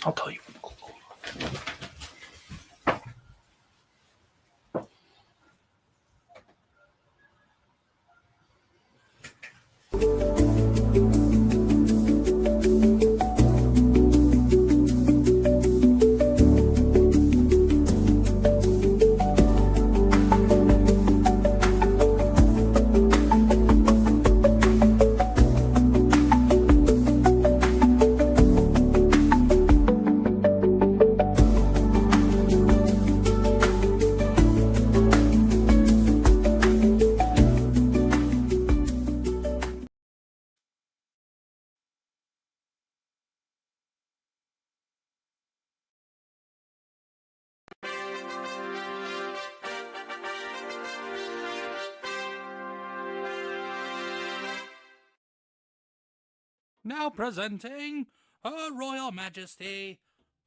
I'll tell you. Now presenting Her Royal Majesty,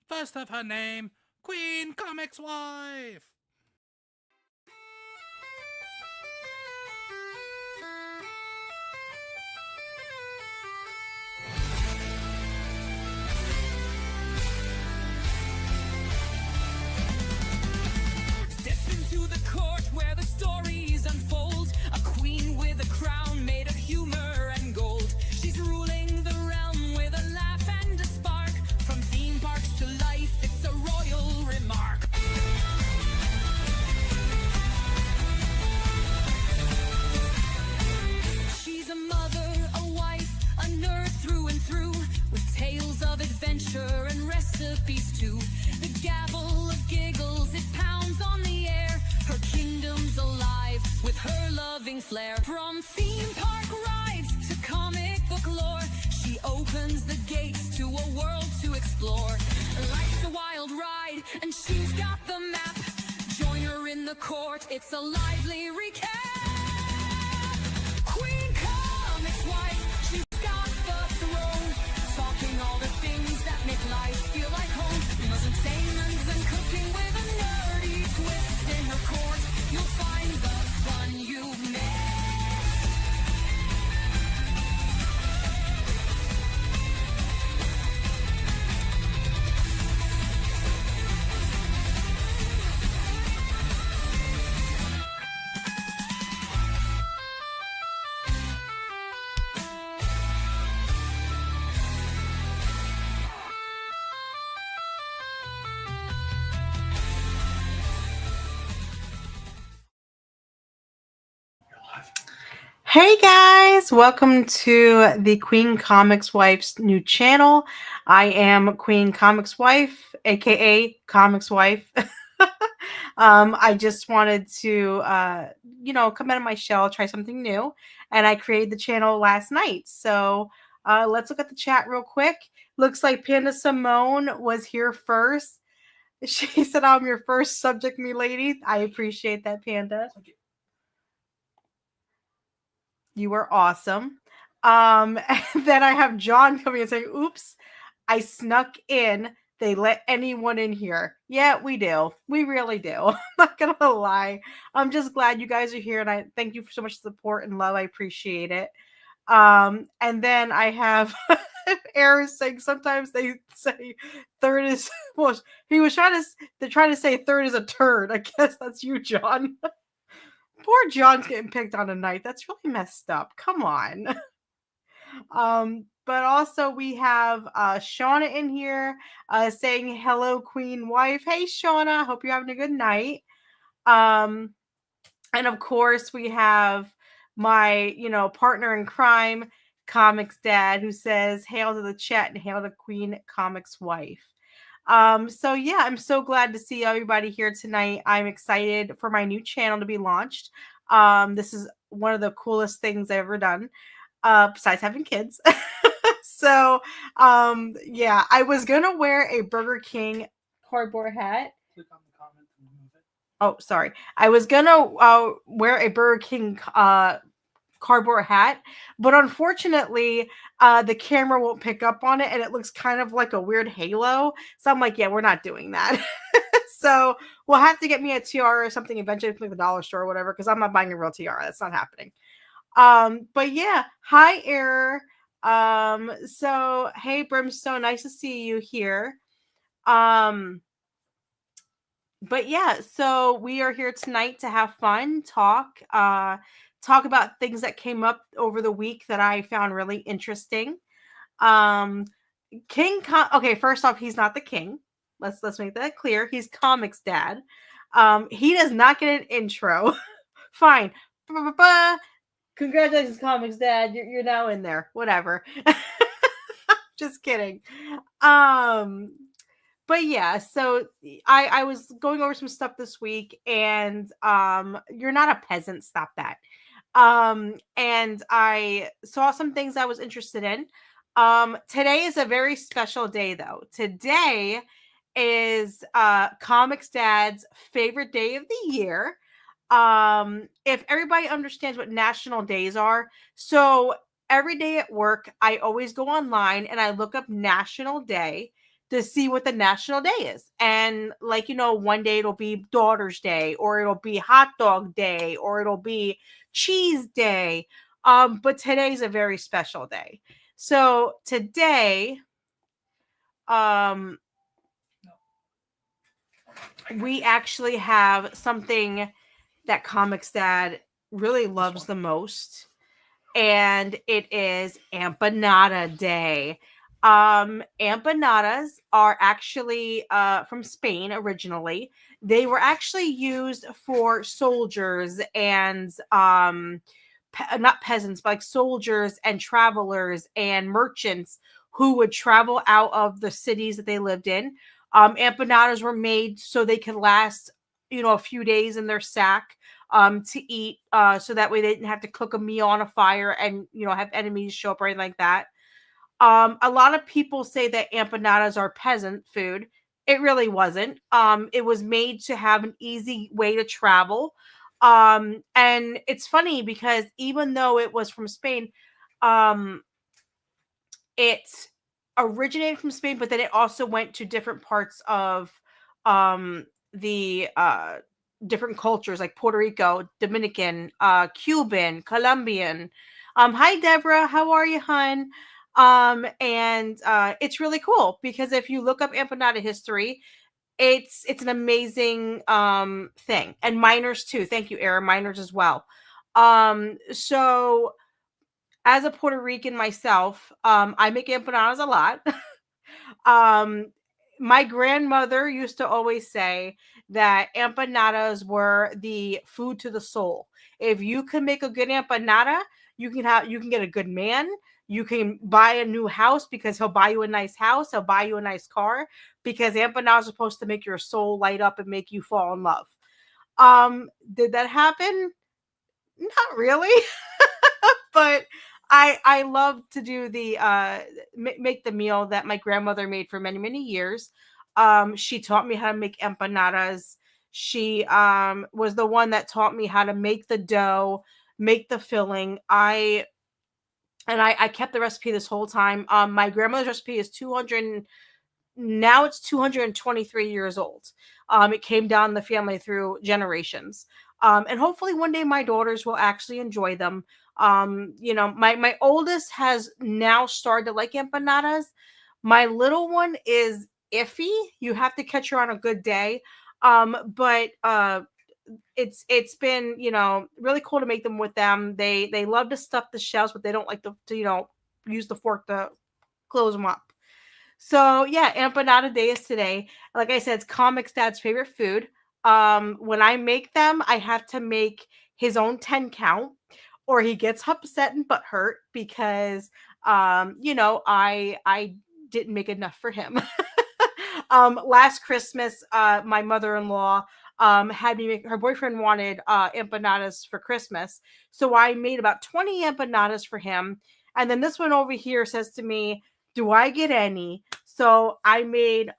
first of her name, Queen Comix Wife. Step into the court where the stories unfold. A queen with a crown made of humor and gold. She's ruling the realm with a laugh and a spark. From theme parks to life, it's a royal remark. She's a mother, a wife, a nerd through and through, with tales of adventure and recipes too. The gavel of giggles, it pounds on the air. Her kingdom's alive with her loving flair. From theme park rides to comic book lore, she opens the gates to a world to explore. Life's a wild ride and she's got the map. Join her in the court, it's a lively recap. Queen Comix Wife, she's got the throne, talking all the things that make life feel like home. Entertainment and cooking with a nerdy twist. In her court, you'll find the fun you've missed. Hey guys, welcome to the Queen Comix Wife's new channel. I am Queen Comix Wife, aka Comix Wife. I just wanted to, come out of my shell, try something new, and I created the channel last night. So let's look at the chat real quick. Looks like Panda Simone was here first. She said, "I'm your first subject, me lady." I appreciate that, Panda. You were awesome. And then I have John coming and saying, "Oops, I snuck in. They let anyone in here." Yeah, we do. We really do. I'm not going to lie. I'm just glad you guys are here. And I thank you for so much support and love. I appreciate it. And then I have Aaron saying sometimes they say third is, well, he was they're trying to say third is a turd. I guess that's you, John. Poor John's getting picked on tonight. That's really messed up. Come on. But also we have Shauna in here saying hello, Queen Wife. Hey, Shauna. Hope you're having a good night. And of course we have my, partner in crime, ComixDad, who says hail to the chat and hail to Queen Comix Wife. So yeah, I'm so glad to see everybody here tonight. I'm excited for my new channel to be launched. This is one of the coolest things I've ever done, besides having kids. So, yeah, I was gonna wear a Burger King cardboard hat. Click on the comment and remove it. Oh, sorry. I was gonna wear a Burger King cardboard hat, but unfortunately the camera won't pick up on it and it looks kind of like a weird halo, so I'm like, yeah, we're not doing that. So we'll have to get me a tiara or something eventually from the dollar store or whatever, because I'm not buying a real tiara. That's not happening. But yeah, hi Error. So hey Brimstone, nice to see you here. But yeah, so we are here tonight to have fun, talk about things that came up over the week that I found really interesting. Um okay, first off, he's not the king. Let's make that clear. He's ComixDad. He does not get an intro. Fine. Ba-ba-ba. Congratulations, ComixDad. You're now in there. Whatever. Just kidding. But yeah, so I was going over some stuff this week, and you're not a peasant, stop that. And I saw some things I was interested in. Today is a very special day though. Today is ComixDad's favorite day of the year. If everybody understands what national days are, so every day at work I always go online and I look up National Day to see what the national day is. And like, one day it'll be Daughter's Day, or it'll be Hot Dog Day, or it'll be Cheese Day. But today's a very special day. So today, we actually have something that ComixDad really loves the most, and it is Empanada Day. Empanadas are actually from Spain originally. They were actually used for soldiers and not peasants, but like soldiers and travelers and merchants who would travel out of the cities that they lived in. Empanadas were made so they could last, a few days in their sack to eat, so that way they didn't have to cook a meal on a fire and have enemies show up or anything like that. A lot of people say that empanadas are peasant food. It really wasn't. It was made to have an easy way to travel. And it's funny because even though it was from Spain, it originated from Spain, but then it also went to different parts of the different cultures like Puerto Rico, Dominican, Cuban, Colombian. Hi Deborah, how are you, hun? And it's really cool because if you look up empanada history, it's an amazing thing. And miners too. Thank you, Era. Miners as well. So as a Puerto Rican myself, I make empanadas a lot. My grandmother used to always say that empanadas were the food to the soul. If you can make a good empanada, you can get a good man. You can buy a new house because he'll buy you a nice house. He'll buy you a nice car because empanadas are supposed to make your soul light up and make you fall in love. Did that happen? Not really. But I love to do the make the meal that my grandmother made for many, many years. She taught me how to make empanadas. She was the one that taught me how to make the dough, make the filling. I kept the recipe this whole time. My grandmother's recipe is 200. Now it's 223 years old. It came down the family through generations. And hopefully one day my daughters will actually enjoy them. My oldest has now started to like empanadas. My little one is iffy. You have to catch her on a good day. But it's been, really cool to make them with them. They love to stuff the shells, but they don't like to use the fork to close them up. So yeah, empanada day is today. Like I said, it's ComixDad's favorite food. When I make them, I have to make his own 10 count, or he gets upset and butthurt because I didn't make enough for him. Last Christmas, my mother-in-law had me make, her boyfriend wanted empanadas for Christmas. So I made about 20 empanadas for him. And then this one over here says to me, do I get any? So I made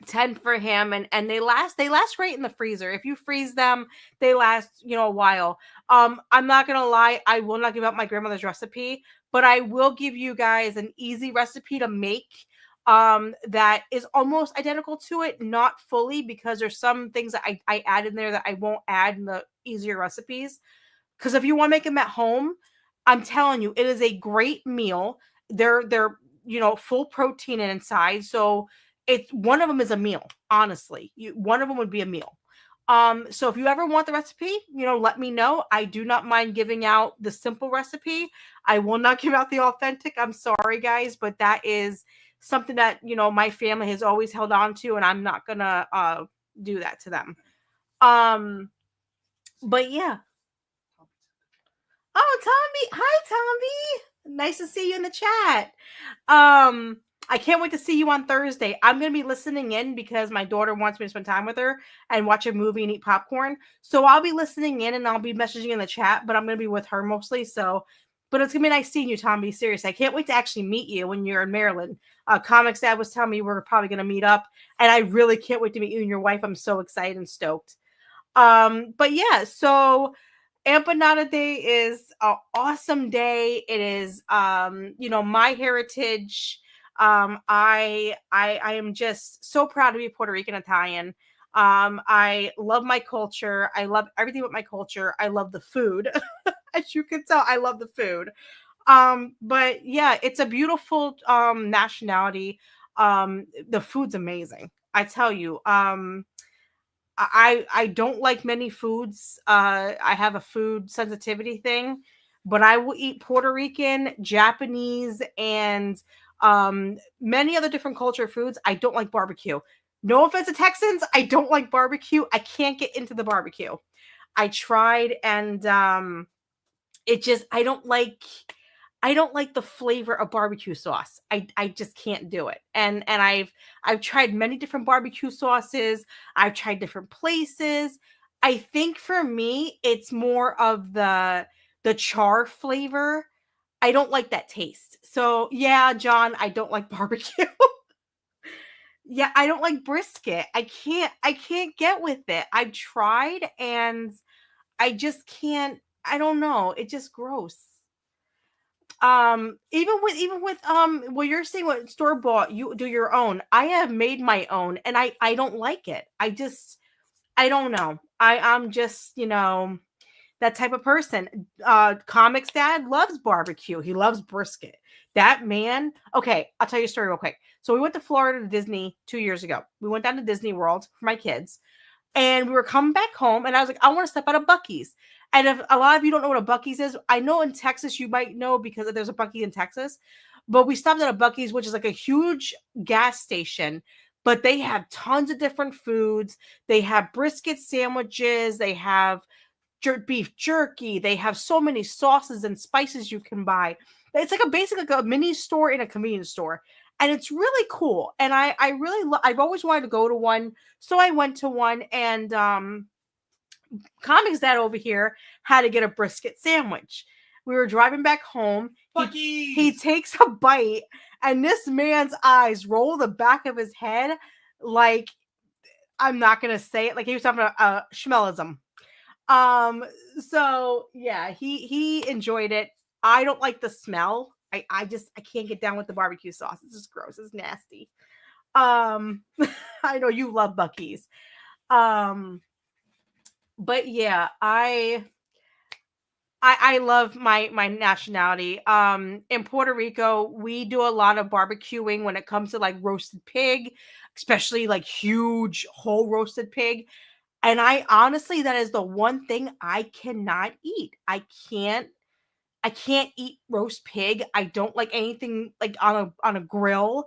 10 for him, and they last great in the freezer. If you freeze them, they last, a while. I'm not gonna lie, I will not give out my grandmother's recipe, but I will give you guys an easy recipe to make that is almost identical to it, not fully, because there's some things that I add in there that I won't add in the easier recipes. Because if you want to make them at home, I'm telling you, it is a great meal. They're full protein inside, so it's one of them is a meal. Honestly, one of them would be a meal. So if you ever want the recipe, let me know. I do not mind giving out the simple recipe. I will not give out the authentic. I'm sorry, guys, but that is something that my family has always held on to, and I'm not gonna do that to them. But yeah. Oh, Tommy. Hi, Tommy. Nice to see you in the chat. I can't wait to see you on Thursday. I'm going to be listening in because my daughter wants me to spend time with her and watch a movie and eat popcorn. So I'll be listening in and I'll be messaging in the chat, but I'm going to be with her mostly. But it's going to be nice seeing you, Tommy. Seriously, I can't wait to actually meet you when you're in Maryland. ComixDad was telling me we're probably going to meet up, and I really can't wait to meet you and your wife. I'm so excited and stoked. But yeah, so Empanada Day is an awesome day. It is, my heritage. I am just so proud to be Puerto Rican Italian. I love my culture. I love everything about my culture. I love the food. As you can tell, I love the food. But yeah, it's a beautiful nationality. The food's amazing. I tell you. I don't like many foods. I have a food sensitivity thing, but I will eat Puerto Rican, Japanese, and many other different culture foods. I don't like barbecue. No offense to Texans, I don't like barbecue. I can't get into the barbecue. I tried, and I don't like the flavor of barbecue sauce. I just can't do it. And I've tried many different barbecue sauces. I've tried different places. I think for me, it's more of the char flavor. I don't like that taste. So yeah, John, I don't like barbecue. Yeah, I don't like brisket. I can't get with it. I've tried and I just can't. I don't know. It's just gross. Even with well, you're saying what store bought, you do your own. I have made my own and I don't like it. I don't know. I'm just, that type of person. ComixDad loves barbecue. He loves brisket. That man. Okay, I'll tell you a story real quick. So we went to Florida to Disney 2 years ago. We went down to Disney World for my kids. And we were coming back home, and I was like, I want to step out of Buc-ee's. And if a lot of you don't know what a Buc-ee's is, I know in Texas you might know because there's a Buc-ee's in Texas. But we stopped at a Buc-ee's, which is like a huge gas station. But they have tons of different foods. They have brisket sandwiches. They have beef jerky. They have so many sauces and spices you can buy. It's like basically like a mini store in a convenience store. And it's really cool. And I really I've always wanted to go to one. So I went to one, and ComixDad over here had to get a brisket sandwich. We were driving back home. He takes a bite, and this man's eyes roll the back of his head like, I'm not gonna say it, like he was having a schmellism. So yeah, he enjoyed it. I don't like the smell. I can't get down with the barbecue sauce. It's just gross. It's nasty. I know you love Buc-ee's. But yeah, I love my nationality. In Puerto Rico, we do a lot of barbecuing when it comes to like roasted pig, especially like huge whole roasted pig. And I honestly, that is the one thing I cannot eat. I can't eat roast pig. I don't like anything like on a grill.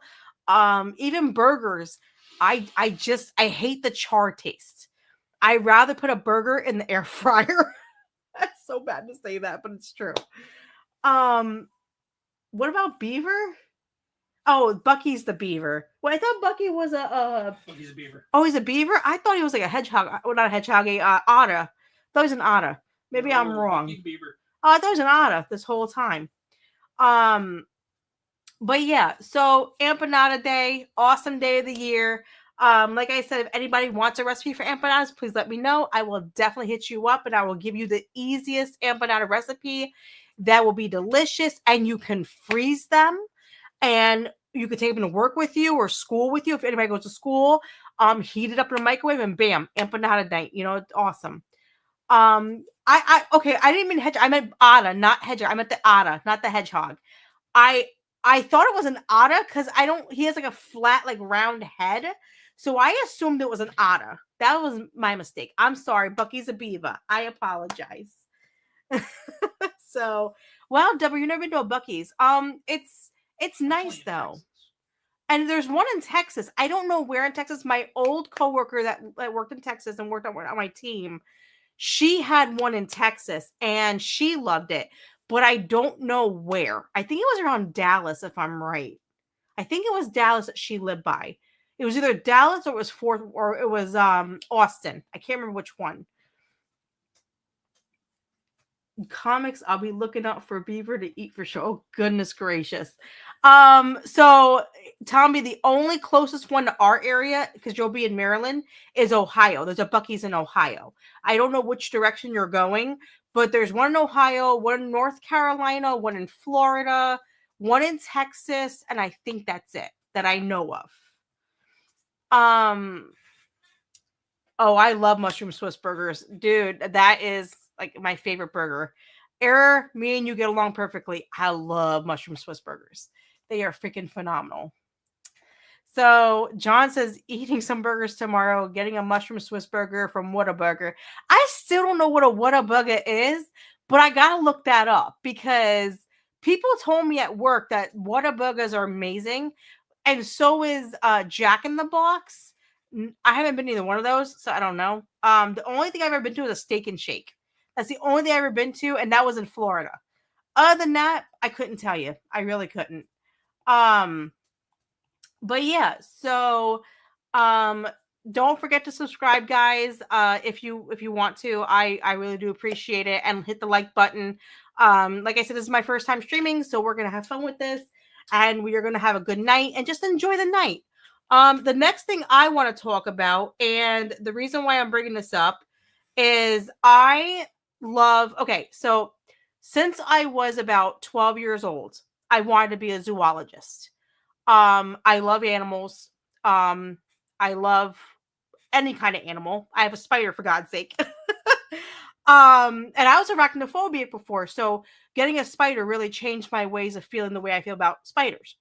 Even burgers. I hate the char taste. I rather put a burger in the air fryer. That's so bad to say that, but it's true. What about beaver? Oh, Bucky's the beaver. Well, I thought Bucky was Bucky's a beaver. Oh, he's a beaver? I thought he was like a hedgehog. Well, not a hedgehog, a otter. I thought he was an otter. Maybe I'm wrong. Bucky's beaver. Oh, I thought he was an otter this whole time. But yeah, so Empanada Day, awesome day of the year. Like I said, if anybody wants a recipe for empanadas, please let me know. I will definitely hit you up, and I will give you the easiest empanada recipe that will be delicious, and you can freeze them, and you could take them to work with you or school with you. If anybody goes to school, heat it up in a microwave, and bam, empanada night. It's awesome. Okay, I didn't mean hedgehog. I meant otter, not hedgehog. I meant the otter, not the hedgehog. I thought it was an otter because he has like a flat, like round head. So I assumed it was an otter. That was my mistake. I'm sorry. Bucky's a beaver. I apologize. So, well, Deborah, you've never been to a Bucky's. It's nice though. And there's one in Texas. I don't know where in Texas. My old coworker that worked in Texas and worked on my team, she had one in Texas and she loved it. But I don't know where. I think it was around Dallas, if I'm right. I think it was Dallas that she lived by. It was either Dallas or it was Fort or it was Austin. I can't remember which one. Comics, I'll be looking out for beaver to eat for sure. Oh, goodness gracious. So Tommy, the only closest one to our area, because you'll be in Maryland, is Ohio. There's a Bucky's in Ohio. I don't know which direction you're going, but there's one in Ohio, one in North Carolina, one in Florida, one in Texas, and I think that's it that I know of. Oh, I love mushroom Swiss burgers. Dude, that is like my favorite burger. Error, me and you get along perfectly. I love mushroom Swiss burgers. They are freaking phenomenal. So John says eating some burgers tomorrow, getting a mushroom Swiss burger from Whataburger. I still don't know what a Whataburger is, but I gotta look that up because people told me at work that Whataburgers are amazing, and so is Jack in the Box. I haven't been to either one of those, so I don't know. The only thing I've ever been to is a Steak and Shake. That's the only thing I've ever been to, and that was in Florida. Other than that, I couldn't tell you. I really couldn't. But yeah, so don't forget to subscribe, guys. If you want to, I really do appreciate it, and hit the like button. Like I said, this is my first time streaming, so we're gonna have fun with this, and we are gonna have a good night and just enjoy the night. The next thing I want to talk about, and the reason why I'm bringing this up, is okay, so since I was about 12 years old, I wanted to be a zoologist. I love animals. I love any kind of animal. I have a spider, for God's sake. And I was arachnophobic before, so getting a spider really changed my ways of feeling the way I feel about spiders.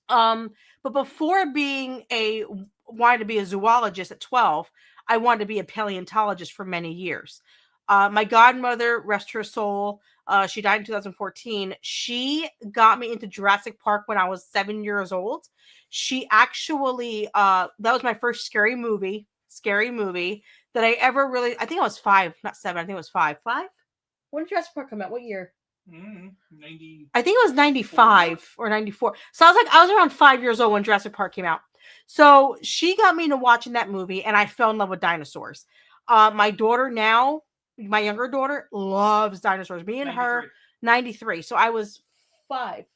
But before wanting to be a zoologist at 12, I wanted to be a paleontologist for many years. My godmother, rest her soul, she died in 2014. She got me into Jurassic Park when I was 7 years old. She actually, that was my first scary movie that I ever really, I think I was 5, not 7. I think it was 5. 5? When did Jurassic Park come out? What year? 90. I think it was 95 or 94. So I was around 5 years old when Jurassic Park came out. So she got me into watching that movie, and I fell in love with dinosaurs. My daughter now, my younger daughter, loves dinosaurs. Me and 93. her, 93. So I was 5.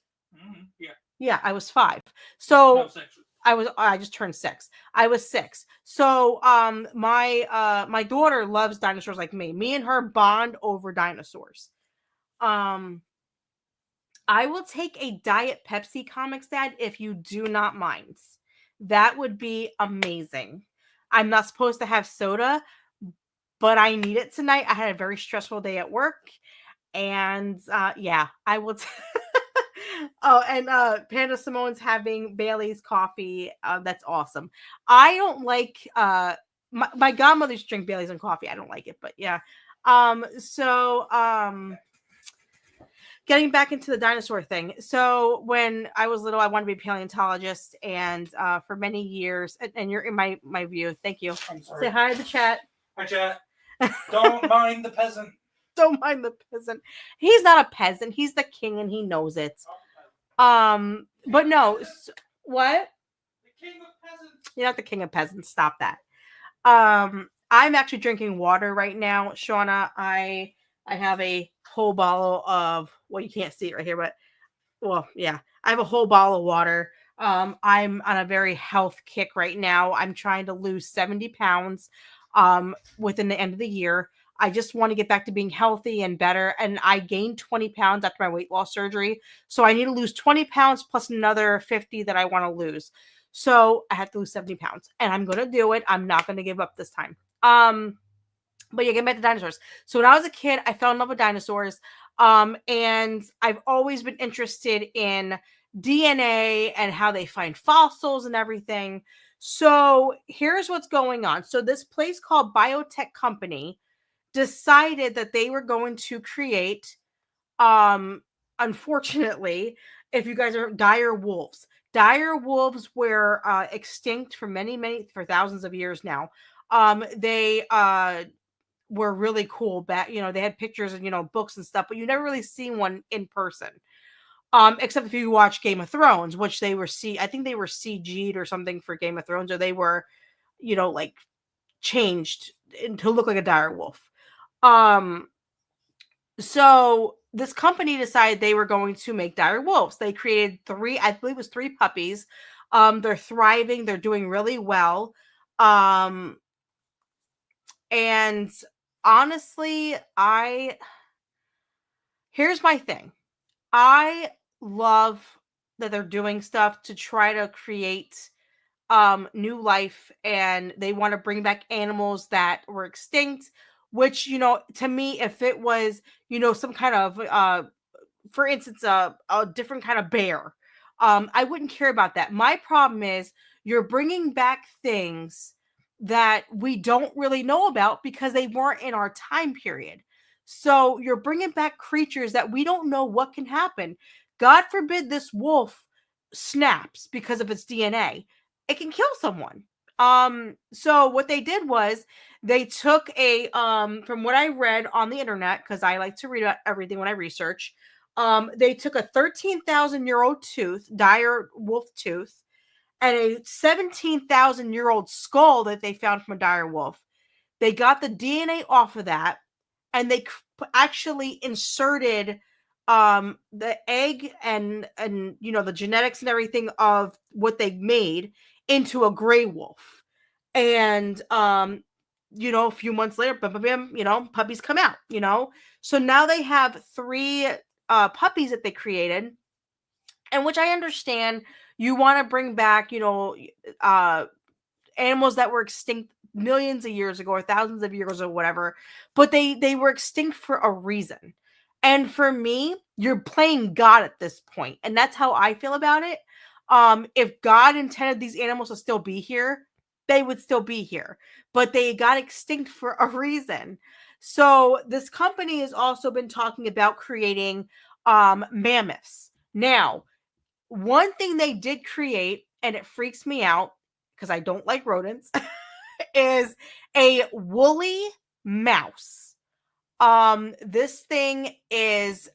Yeah. Yeah, I was 5. So No, 6. I just turned 6. I was 6. So my daughter loves dinosaurs like me. Me and her bond over dinosaurs. I will take a Diet Pepsi ComixDad if you do not mind. That would be amazing. I'm not supposed to have soda, but I need it tonight. I had a very stressful day at work, and yeah, I will. Oh, and Panda Simone's having Bailey's coffee. That's awesome. I don't like my godmother's drink Bailey's and coffee. I don't like it, but yeah. Getting back into the dinosaur thing. So when I was little, I wanted to be a paleontologist, and for many years, and you're in my view. Thank you. I'm sorry. Say hi to the chat. Hi, chat. Don't mind the peasant. Don't mind the peasant. He's not a peasant. He's the king, and he knows it. But no. What? The king of peasants. You're not the king of peasants. Stop that. I'm actually drinking water right now, Shauna. I have a whole bottle of, well, you can't see it right here, but well, yeah, I have a whole bottle of water. I'm on a very health kick right now. I'm trying to lose 70 pounds within the end of the year. I just want to get back to being healthy and better. And I gained 20 pounds after my weight loss surgery. So I need to lose 20 pounds plus another 50 that I want to lose. So I have to lose 70 pounds, and I'm going to do it. I'm not going to give up this time. But yeah, get back to dinosaurs. So when I was a kid, I fell in love with dinosaurs. And I've always been interested in DNA and how they find fossils and everything. So here's what's going on. So this place called Biotech Company decided that they were going to create, unfortunately, if you guys are dire wolves. Dire wolves were extinct for for thousands of years now. They were really cool back, they had pictures and books and stuff, but you never really seen one in person. Except if you watch Game of Thrones, which I think they were CG'd or something for Game of Thrones, or they were, like changed to look like a dire wolf. So this company decided they were going to make dire wolves. They created I believe it was 3 puppies. They're thriving, they're doing really well. And honestly, here's my thing. I love that they're doing stuff to try to create new life, and they want to bring back animals that were extinct, which to me, if it was some kind of for instance, a different kind of bear, I wouldn't care about that. My problem is you're bringing back things that we don't really know about because they weren't in our time period. So you're bringing back creatures that we don't know what can happen. God forbid this wolf snaps because of its DNA. It can kill someone. So what they did was they took from what I read on the internet, because I like to read about everything when I research. They took a 13,000-year-old tooth, dire wolf tooth, and a 17,000-year-old skull that they found from a dire wolf. They got the DNA off of that, and they actually inserted the egg and the genetics and everything of what they made into a gray wolf. And a few months later, puppies come out. So now they have 3 puppies that they created, and which I understand you want to bring back, animals that were extinct millions of years ago or thousands of years or whatever, but they were extinct for a reason. And for me, you're playing God at this point, and that's how I feel about it. If God intended these animals to still be here, they would still be here, but they got extinct for a reason. So this company has also been talking about creating mammoths. Now, one thing they did create, and it freaks me out because I don't like rodents, is a woolly mouse. This thing is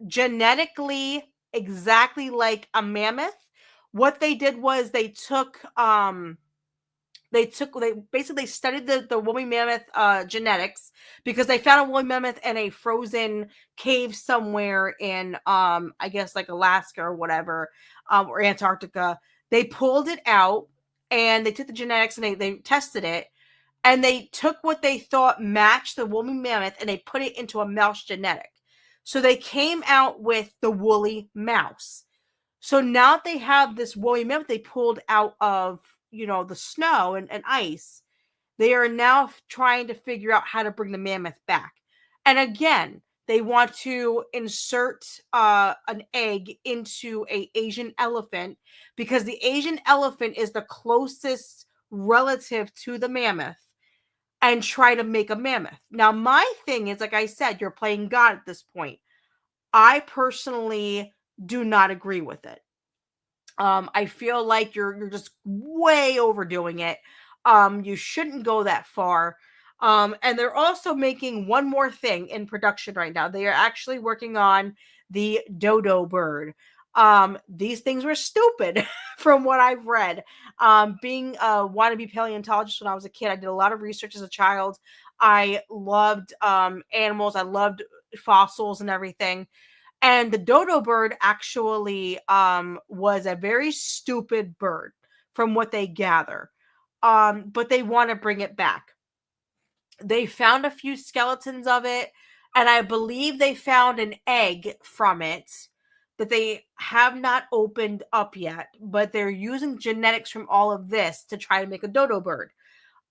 genetically exactly like a mammoth. What they did was they basically studied the woolly mammoth genetics, because they found a woolly mammoth in a frozen cave somewhere in I guess like Alaska or whatever, or Antarctica. They pulled it out and they took the genetics and they tested it, and they took what they thought matched the woolly mammoth and they put it into a mouse genetic. So they came out with the woolly mouse. So now they have this woolly mammoth they pulled out of the snow and ice. They are now trying to figure out how to bring the mammoth back. And again, they want to insert an egg into a Asian elephant, because the Asian elephant is the closest relative to the mammoth, and try to make a mammoth. Now, my thing is, like I said, you're playing God at this point. I personally do not agree with it. I feel like you're just way overdoing it. You shouldn't go that far. And they're also making one more thing in production right now. They are actually working on the dodo bird. These things were stupid from what I've read. Being a wannabe paleontologist when I was a kid, I did a lot of research as a child. I loved animals. I loved fossils and everything. And the dodo bird actually was a very stupid bird from what they gather. But they want to bring it back. They found a few skeletons of it, and I believe they found an egg from it that they have not opened up yet, but they're using genetics from all of this to try to make a dodo bird.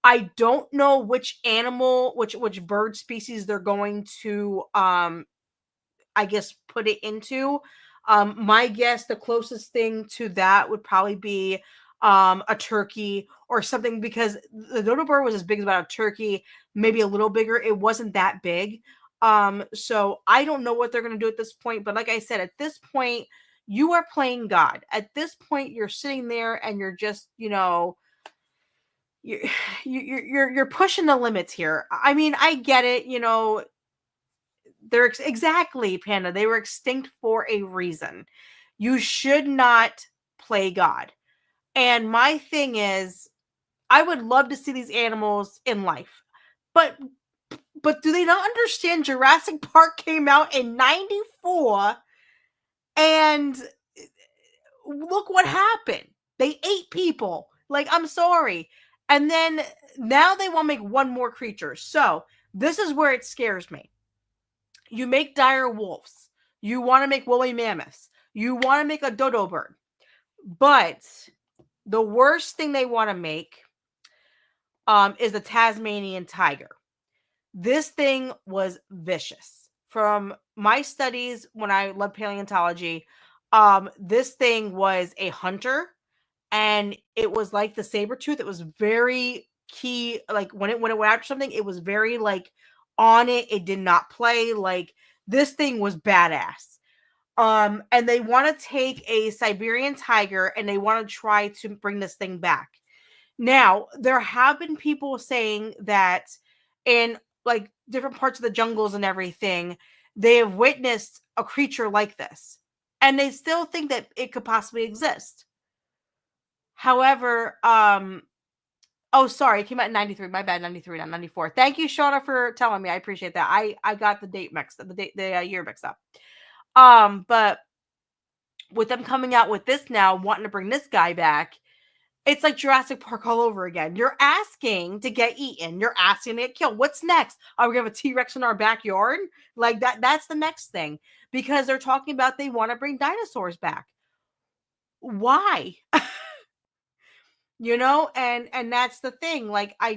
I don't know which animal, which bird species they're going to I guess put it into. My guess, the closest thing to that would probably be a turkey or something, because the dodo bird was as big as about a turkey, maybe a little bigger. It wasn't that big. So I don't know what they're going to do at this point, but like I said, at this point, you are playing God. At this point, you're sitting there and you're just, you're you're pushing the limits here. I mean, I get it, they're exactly, Panda. They were extinct for a reason. You should not play God. And my thing is, I would love to see these animals in life. But do they not understand Jurassic Park came out in 94 and look what happened. They ate people. Like, I'm sorry. And then now they want to make one more creature. So this is where it scares me. You make dire wolves. You want to make woolly mammoths. You want to make a dodo bird. But the worst thing they want to make is the Tasmanian tiger. This thing was vicious. From my studies when I loved paleontology, this thing was a hunter, and it was like the saber tooth. It was very key. Like when it went after something, it was very like on it. It did not play. Like, this thing was badass. And they want to take a Siberian tiger and they want to try to bring this thing back. Now, there have been people saying that in like different parts of the jungles and everything, they have witnessed a creature like this, and they still think that it could possibly exist. However, oh, sorry, it came out in 93. My bad, 93, not 94. Thank you, Shauna, for telling me. I appreciate that. I got the date mixed up, the year mixed up. But with them coming out with this now, wanting to bring this guy back, it's like Jurassic Park all over again. You're asking to get eaten. You're asking to get killed. What's next? Are we going to have a T-Rex in our backyard? Like that's the next thing. Because they're talking about they want to bring dinosaurs back. Why? And that's the thing. Like, I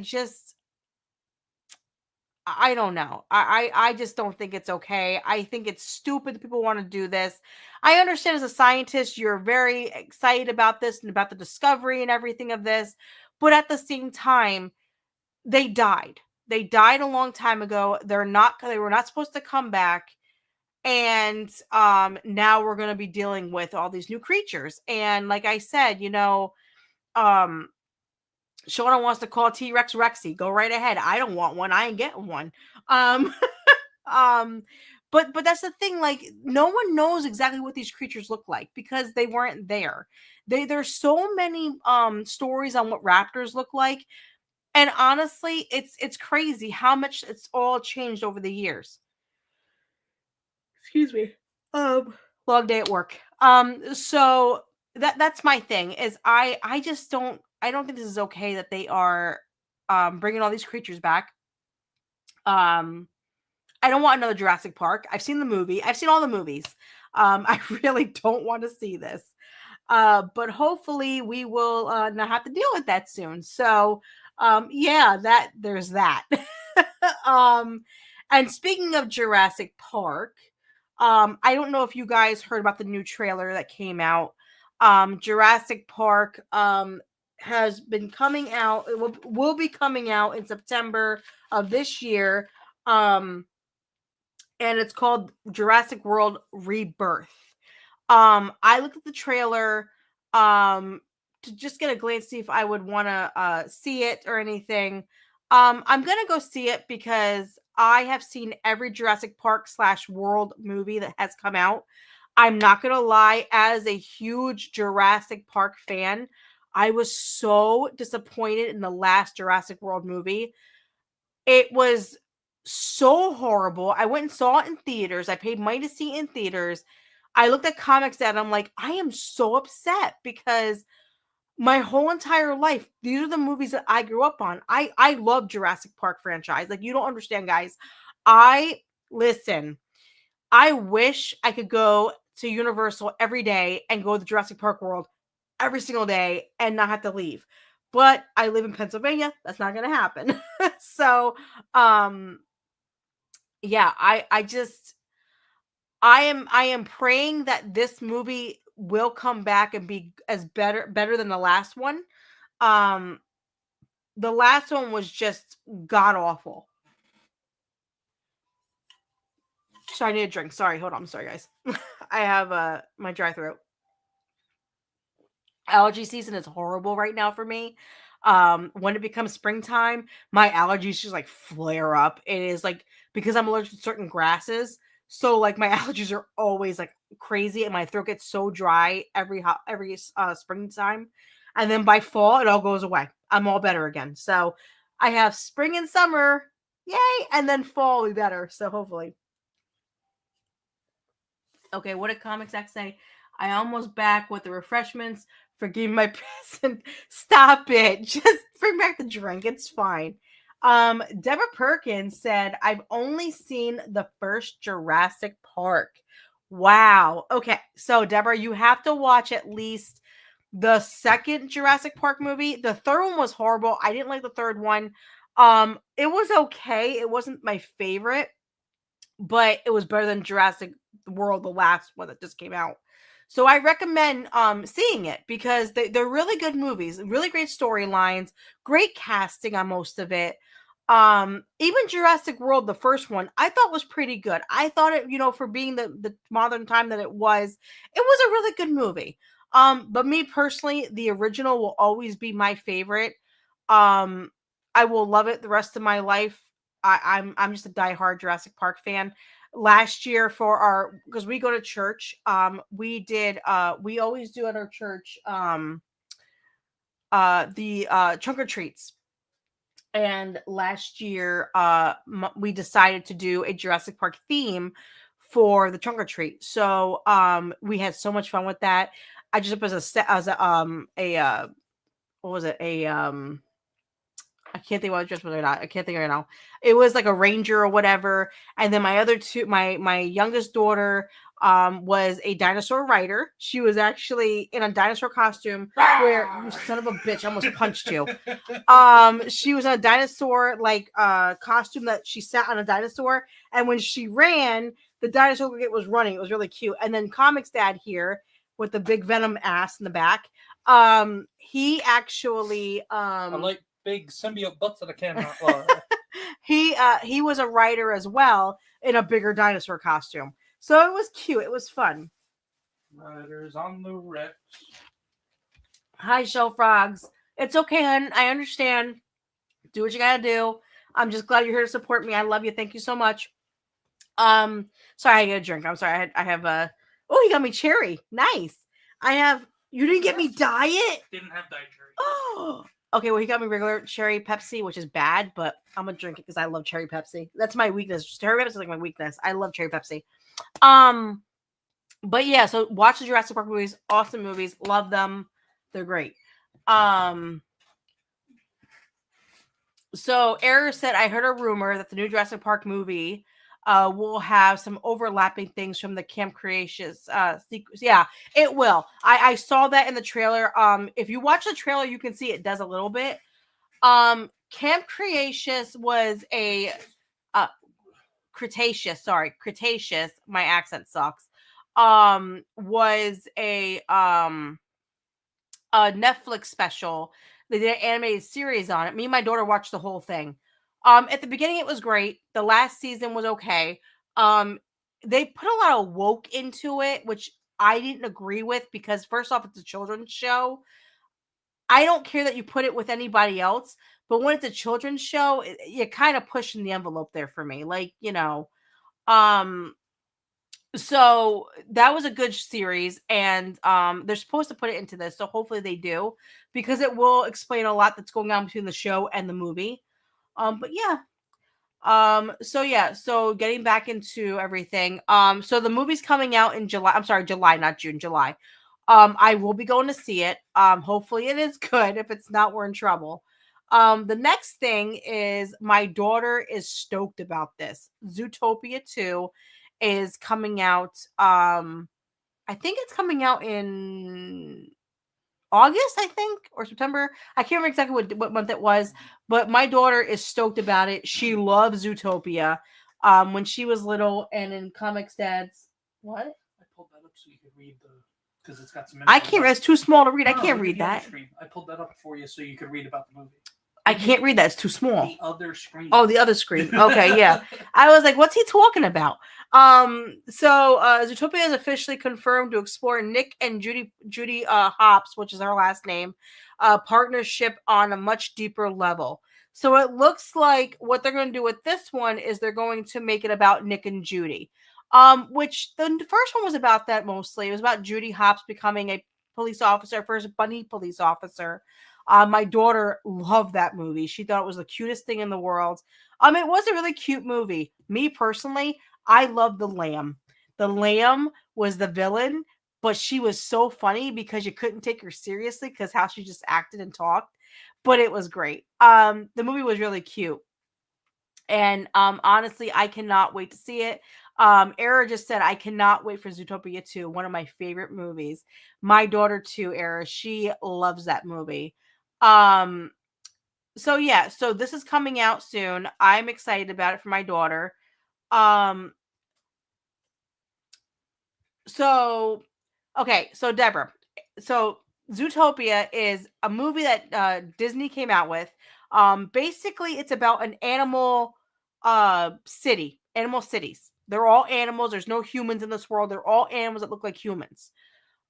don't know. I just don't think it's okay. I think it's stupid that people want to do this. I understand as a scientist, you're very excited about this and about the discovery and everything of this. But at the same time, they died. They died a long time ago. They were not supposed to come back. And now we're going to be dealing with all these new creatures. And like I said, Shauna wants to call T-Rex Rexy. Go right ahead. I don't want one. I ain't getting one. But that's the thing. Like, no one knows exactly what these creatures look like because they weren't there. There's so many stories on what raptors look like, and honestly, it's crazy how much it's all changed over the years. Excuse me. Long day at work. So that's my thing. Is I just don't. I don't think this is okay that they are bringing all these creatures back. I don't want another Jurassic Park. I've seen the movie. I've seen all the movies. I really don't want to see this. But hopefully we will not have to deal with that soon. So yeah, there's that. And speaking of Jurassic Park, I don't know if you guys heard about the new trailer that came out. Jurassic Park has been coming out. It will be coming out in September of this year. And it's called Jurassic World Rebirth. I looked at the trailer to just get a glance, see if I would want to see it or anything. I'm gonna go see it because I have seen every Jurassic Park / World movie that has come out. I'm not gonna lie, as a huge Jurassic Park fan, I was so disappointed in the last Jurassic World movie. It was so horrible. I went and saw it in theaters. I paid money to see it in theaters. I looked at ComixDad and I'm like, I am so upset because my whole entire life, these are the movies that I grew up on. I love Jurassic Park franchise. Like, you don't understand, guys. Listen, I wish I could go to Universal every day and go to the Jurassic Park world every single day and not have to leave. But I live in Pennsylvania. That's not going to happen. So, yeah, I just, I am praying that this movie will come back and be as better than the last one. Um, the last one was just god awful. Sorry, I need a drink. Sorry, hold on. I'm sorry, guys. I have my dry throat. Allergy season is horrible right now for me. When it becomes springtime, my allergies just like flare up. It is like because I'm allergic to certain grasses, so like my allergies are always like crazy, and my throat gets so dry every springtime, and then by fall it all goes away. I'm all better again. So I have spring and summer, yay, and then fall will be better. So hopefully. Okay, what did Comics X say? I almost back with the refreshments. Forgive my present. Stop it. Just bring back the drink. It's fine. Deborah Perkins said, I've only seen the first Jurassic Park. Wow. Okay, so Deborah, you have to watch at least the second Jurassic Park movie. The third one was horrible. I didn't like the third one. It was okay. It wasn't my favorite, but it was better than Jurassic World, the last one that just came out. So I recommend seeing it because they're really good movies, really great storylines, great casting on most of it. Even Jurassic World, the first one, I thought was pretty good. I thought it, for being the modern time that it was a really good movie. But me personally, the original will always be my favorite. I will love it the rest of my life. I'm just a diehard Jurassic Park fan. Last year for because we go to church, we always do at our church the trunk or treats. And last year we decided to do a Jurassic Park theme for the trunk or treat. So we had so much fun with that. I just was what was it? I can't think what dress was or not. I can't think right now. It was like a ranger or whatever. And then my other two, my youngest daughter was a dinosaur rider. She was actually in a dinosaur costume where you son of a bitch, I almost punched you. She was in a dinosaur like costume that she sat on a dinosaur, and when she ran, the dinosaur was running. It was really cute. And then ComixDad here with the big venom ass in the back. He actually I like big symbiote butts that I cannot. he was a writer as well in a bigger dinosaur costume. So it was cute. It was fun. Riders on the wrecks. Hi, Shell Frogs. It's okay, hun. I understand. Do what you gotta do. I'm just glad you're here to support me. I love you. Thank you so much. Sorry, I get a drink. I'm sorry. I have a. Oh, you got me cherry. Nice. I have. You didn't get me diet. Didn't have diet cherry. Oh. Okay, well, he got me regular cherry Pepsi, which is bad, but I'm gonna drink it because I love cherry Pepsi. That's my weakness. Cherry Pepsi is like my weakness. I love cherry Pepsi. But yeah, so watch the Jurassic Park movies. Awesome movies. Love them. They're great. So Error said, I heard a rumor that the new Jurassic Park movie will have some overlapping things from the Camp Creations sequence. Yeah, it will. I saw that in the trailer. If you watch the trailer, you can see it does a little bit. Camp Creations was a Cretaceous. My accent sucks. Was a Netflix special. They did an animated series on it. Me and my daughter watched the whole thing. At the beginning, it was great. The last season was okay. They put a lot of woke into it, which I didn't agree with because first off, it's a children's show. I don't care that you put it with anybody else, but when it's a children's show, you're kind of pushing the envelope there for me. Like, so that was a good series, and they're supposed to put it into this, so hopefully they do, because it will explain a lot that's going on between the show and the movie. But yeah. So getting back into everything. So the movie's coming out in July. I'm sorry, July, not June, July. I will be going to see it. Hopefully it is good. If it's not, we're in trouble. The next thing is my daughter is stoked about this. Zootopia 2 is coming out. I think it's coming out in August, I think, or September. I can't remember exactly what month it was, but my daughter is stoked about it. She loves Zootopia. When she was little and in ComixDad's What? I pulled that up so you could read the because it's got some. I can't. It's too small to read. I can't look read at the other that. screen. I pulled that up for you so you could read about the movie. I can't read that. It's too small. The other screen. Oh, the other screen. Okay, yeah. I was like, what's he talking about? So Zootopia is officially confirmed to explore Nick and Judy Hopps, which is her last name, partnership on a much deeper level. So it looks like what they're going to do with this one is they're going to make it about Nick and Judy. Which the first one was about that mostly. It was about Judy Hopps becoming a police officer, first bunny police officer. My daughter loved that movie. She thought it was the cutest thing in the world. It was a really cute movie. Me personally, I loved the lamb. The lamb was the villain, but she was so funny because you couldn't take her seriously because how she just acted and talked. But it was great. The movie was really cute. And honestly, I cannot wait to see it. Era just said, I cannot wait for Zootopia 2, one of my favorite movies. My daughter too, Era, she loves that movie. So yeah, so this is coming out soon. I'm excited about it for my daughter. So okay, so Deborah, so Zootopia is a movie that Disney came out with. Basically it's about an animal animal cities. They're all animals. There's no humans in this world. They're all animals that look like humans.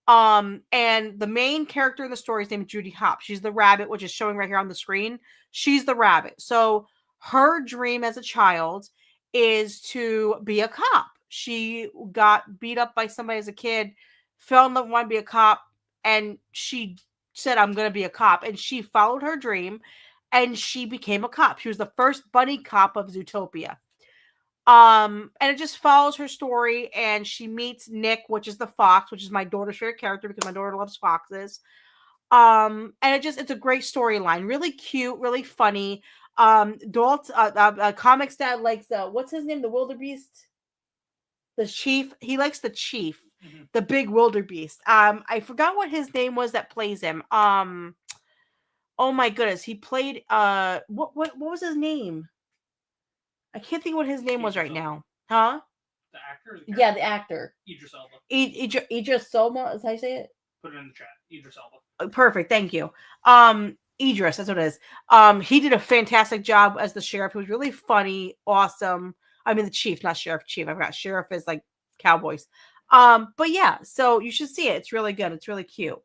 And the main character in the story is named Judy Hopps. She's the rabbit, which is showing right here on the screen. She's the rabbit. So her dream as a child is to be a cop. She got beat up by somebody as a kid, fell in love, wanted to be a cop, and she said, I'm going to be a cop. And she followed her dream, and she became a cop. She was the first bunny cop of Zootopia. And it just follows her story, and she meets Nick, which is the fox, which is my daughter's favorite character because my daughter loves foxes. And it's a great storyline, really cute, really funny. ComixDad likes what's his name, the wildebeest, the chief. He likes the chief, the big wildebeest. I forgot what his name was that plays him. Oh my goodness, he played what was his name? I can't think what his name was right now. Huh? The actor? Yeah, the actor. Idris Elba. Idris Elba, is how you say it? Put it in the chat. Idris Elba. Perfect, thank you. Idris, that's what it is. He did a fantastic job as the sheriff. He was really funny, awesome. I mean the chief, not sheriff, chief. I forgot sheriff is like cowboys. But yeah, so you should see it. It's really good. It's really cute.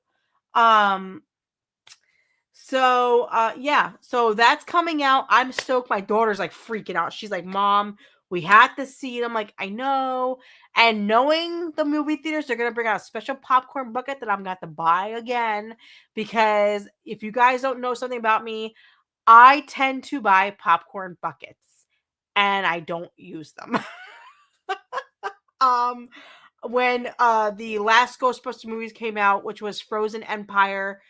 So yeah, so that's coming out. I'm stoked. My daughter's like freaking out. She's like, Mom, we had to see it. I'm like, I know. And knowing the movie theaters, they're gonna bring out a special popcorn bucket that I'm gonna have to buy again. Because if you guys don't know something about me, I tend to buy popcorn buckets and I don't use them. When the last Ghostbuster movies came out, which was Frozen Empire,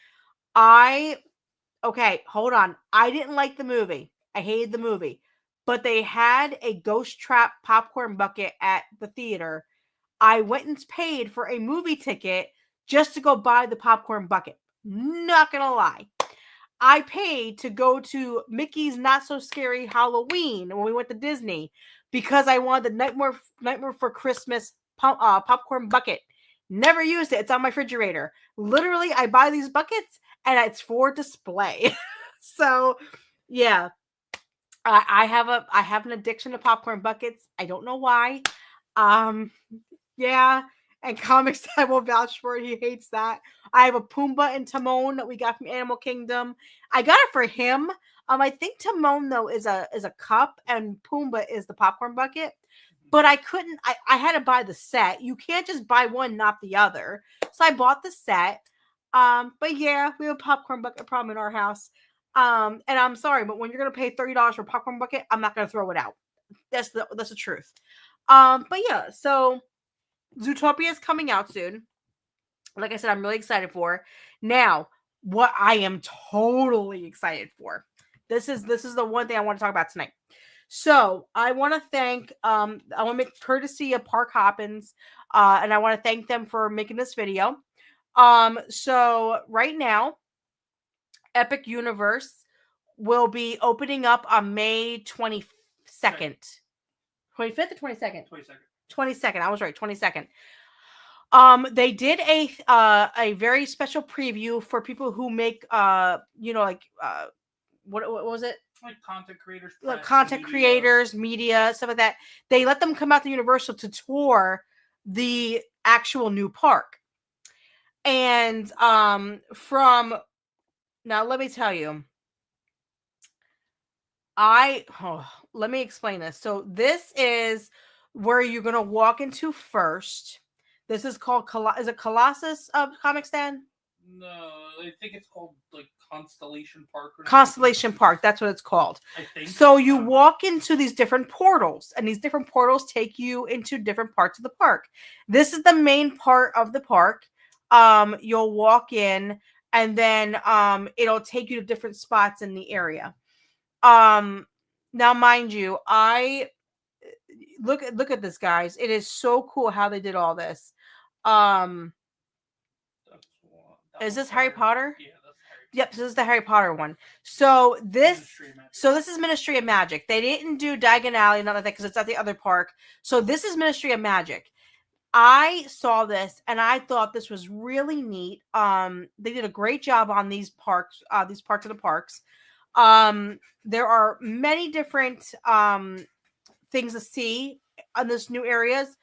okay, hold on. I didn't like the movie. I hated the movie. But they had a ghost trap popcorn bucket at the theater. I went and paid for a movie ticket just to go buy the popcorn bucket. Not gonna lie. I paid to go to Mickey's Not So Scary Halloween when we went to Disney because I wanted the Nightmare for Christmas popcorn bucket. Never used it. It's on my refrigerator. Literally, I buy these buckets and it's for display. So, yeah. I have an addiction to popcorn buckets. I don't know why. Yeah. And ComixDad will vouch for it. He hates that. I have a Pumbaa and Timon that we got from Animal Kingdom. I got it for him. I think Timon though is a cup and Pumbaa is the popcorn bucket. But I couldn't. I had to buy the set. You can't just buy one, not the other. So I bought the set. But yeah, we have a popcorn bucket problem in our house. And I'm sorry, but when you're gonna pay $30 for a popcorn bucket, I'm not gonna throw it out. That's the truth. But yeah, so Zootopia is coming out soon. Like I said, I'm really excited for. Now, what I am totally excited for. This is the one thing I want to talk about tonight. So I want to thank I want to make courtesy of Park Hoppins, and I want to thank them for making this video. So right now, Epic Universe will be opening up on May 22nd. 25th or 22nd? 22nd. 22nd. I was right, 22nd. They did a very special preview for people who make like what was it? Like content creators, Like press, content media. creators, media, stuff like that. They let them come out to Universal to tour the actual new park. And from now, let me tell you, let me explain this. So this is where you're gonna walk into first. This is called is it Colossus of ComixDad? No, I think it's called like Constellation Park. Or Constellation something. Park, that's what it's called. I think. So you walk into these different portals, and these different portals take you into different parts of the park. This is the main part of the park. You'll walk in, and then it'll take you to different spots in the area. Now mind you, I look at this, guys. It is so cool how they did all this. Is this Harry Potter? Yeah, that's Harry Potter. Yep, this is the Harry Potter one. So this is Ministry of Magic. They didn't do Diagon Alley, none of that, because it's at the other park. So this is Ministry of Magic. I saw this and I thought this was really neat. They did a great job on these parks, these parts of the parks. There are many different things to see on this new areas.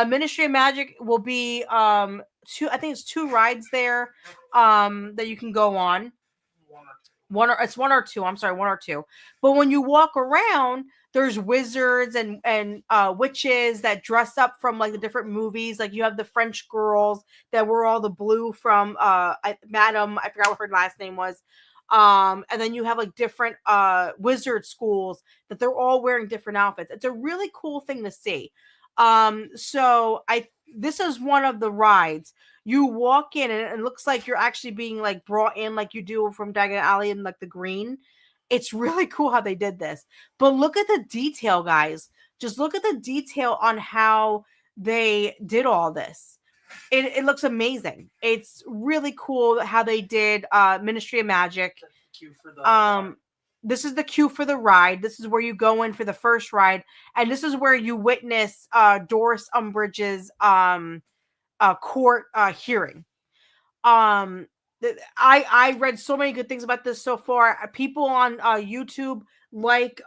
Ministry of Magic will be I think it's 2 rides there that you can go on. It's one or two. I'm sorry, 1 or 2. But when you walk around, there's wizards and witches that dress up from like the different movies. Like you have the French girls that were all the blue from Madame, I forgot what her last name was. And then you have like different wizard schools that they're all wearing different outfits. It's a really cool thing to see. So this is one of the rides. You walk in and it looks like you're actually being like brought in like you do from Diagon Alley in like the green. It's really cool how they did this. But look at the detail, guys. Just look at the detail on how they did all this. It looks amazing. It's really cool how they did Ministry of Magic. This is the queue for the ride. This is where you go in for the first ride, and this is where you witness Doris Umbridge's court hearing. I read so many good things about this so far. People on YouTube, like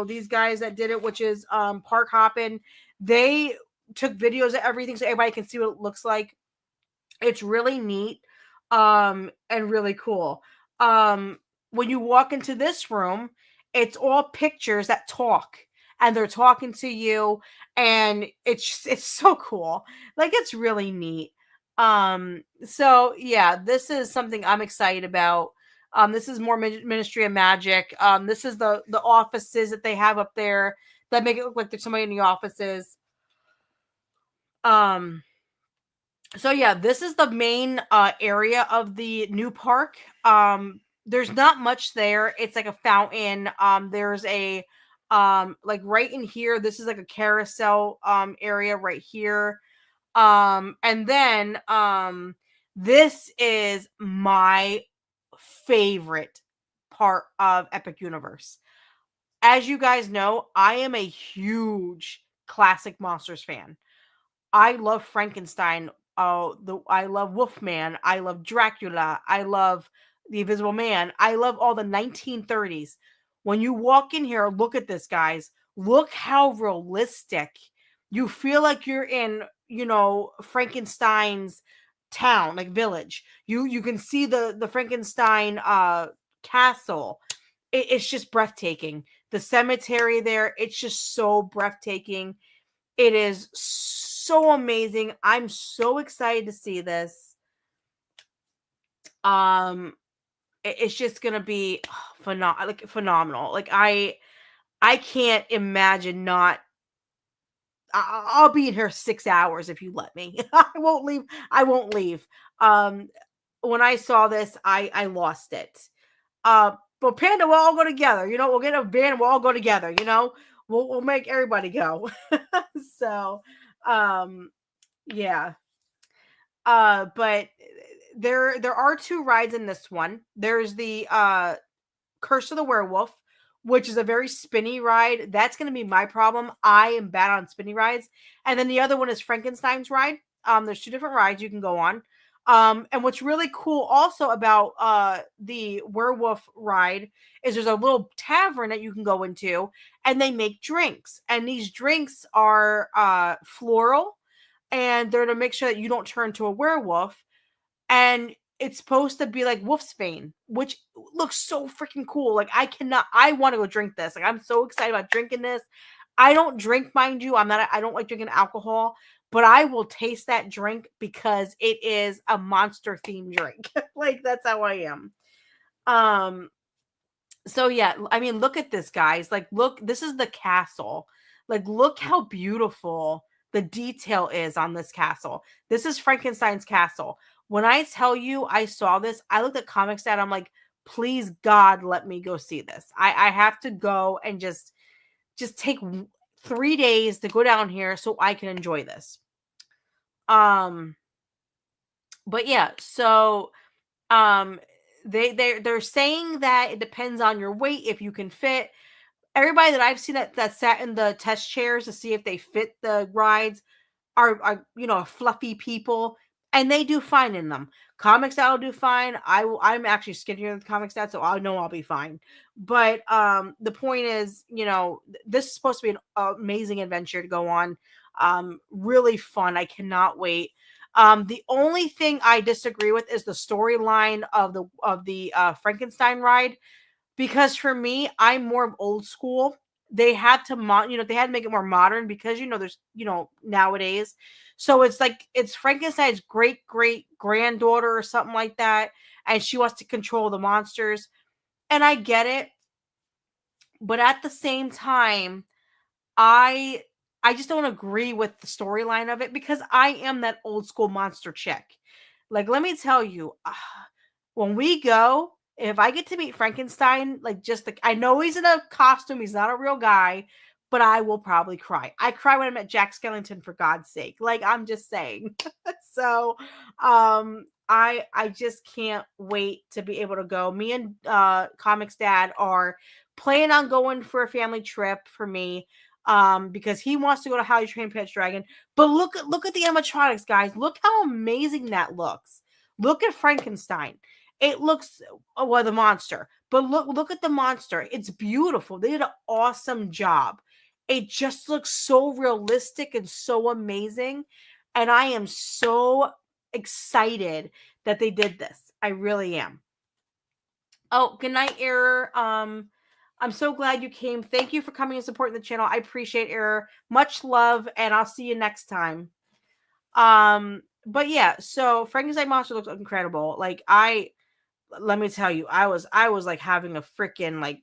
these guys that did it, which is Park Hoppin', they took videos of everything so everybody can see what it looks like. It's really neat and really cool. When you walk into this room, it's all pictures that talk, and they're talking to you, and it's so cool. Like, it's really neat. So yeah, this is something I'm excited about. This is more Ministry of Magic. This is the offices that they have up there that make it look like there's somebody in the offices. So yeah, this is the main area of the new park. There's not much there. It's like a fountain. There's a like right in here, this is like a carousel area right here. And then this is my favorite part of Epic Universe. As you guys know, I am a huge classic monsters fan. I love Frankenstein. I love Wolfman. I love Dracula. I love the Invisible Man. I love all the 1930s. When you walk in here, look at this, guys. Look how realistic. You feel like you're in, Frankenstein's town, like village. You can see the Frankenstein castle. It's just breathtaking. The cemetery there, it's just so breathtaking. It is so amazing. I'm so excited to see this. It's just gonna be phenomenal. Like I can't imagine not. I'll be in here 6 hours if you let me. I won't leave. When I saw this, I lost it. But Panda, we'll all go together. We'll get a van and we'll all go together. We'll make everybody go. So, yeah. But there are 2 rides in this one. There's the Curse of the Werewolf, which is a very spinny ride. That's going to be my problem. I am bad on spinny rides. And then the other one is Frankenstein's ride. There's 2 different rides you can go on. And what's really cool also about the werewolf ride is there's a little tavern that you can go into, and they make drinks. And these drinks are floral, and they're to make sure that you don't turn into a werewolf. And it's supposed to be like Wolfsbane, which looks so freaking cool. Like I want to go drink this. Like I'm so excited about drinking this. I don't drink, mind you. I don't like drinking alcohol, but I will taste that drink because it is a monster themed drink. Like that's how I am. So yeah, I mean, look at this, guys. Like, look, this is the castle. Like, look how beautiful the detail is on this castle. This is Frankenstein's castle. When I tell you I saw this, I looked at ComixDad. I'm like, please God, let me go see this. I have to go and just take 3 days to go down here so I can enjoy this. But yeah, so they're saying that it depends on your weight if you can fit. Everybody that I've seen that sat in the test chairs to see if they fit the rides are fluffy people, and they do fine in them. ComixDad will do fine. I'm actually skinnier than ComixDad, so I know I'll be fine. But the point is, this is supposed to be an amazing adventure to go on. Really fun. I cannot wait. The only thing I disagree with is the storyline of the Frankenstein ride, because for me, I'm more of old school. They had to they had to make it more modern because there's nowadays. So it's Frankenstein's great granddaughter or something like that, and she wants to control the monsters. And I get it, but at the same time, I just don't agree with the storyline of it because I am that old school monster chick. Like, let me tell you, when we go, if I get to meet Frankenstein, I know he's in a costume, he's not a real guy, but I will probably cry. I cry when I met Jack Skellington, for God's sake. Like, I'm just saying. So, I just can't wait to be able to go. Me and ComixDad are planning on going for a family trip for me. Because he wants to go to How You Train Pet Dragon. But look at the animatronics, guys. Look how amazing that looks. Look at Frankenstein. It looks the monster. But look at the monster. It's beautiful. They did an awesome job. It just looks so realistic and so amazing. And I am so excited that they did this. I really am. Oh, good night, Error. I'm so glad you came. Thank you for coming and supporting the channel. I appreciate Error. Much love, and I'll see you next time. But yeah, so Frankenstein monster looks incredible. Like, let me tell you, I was like having a freaking like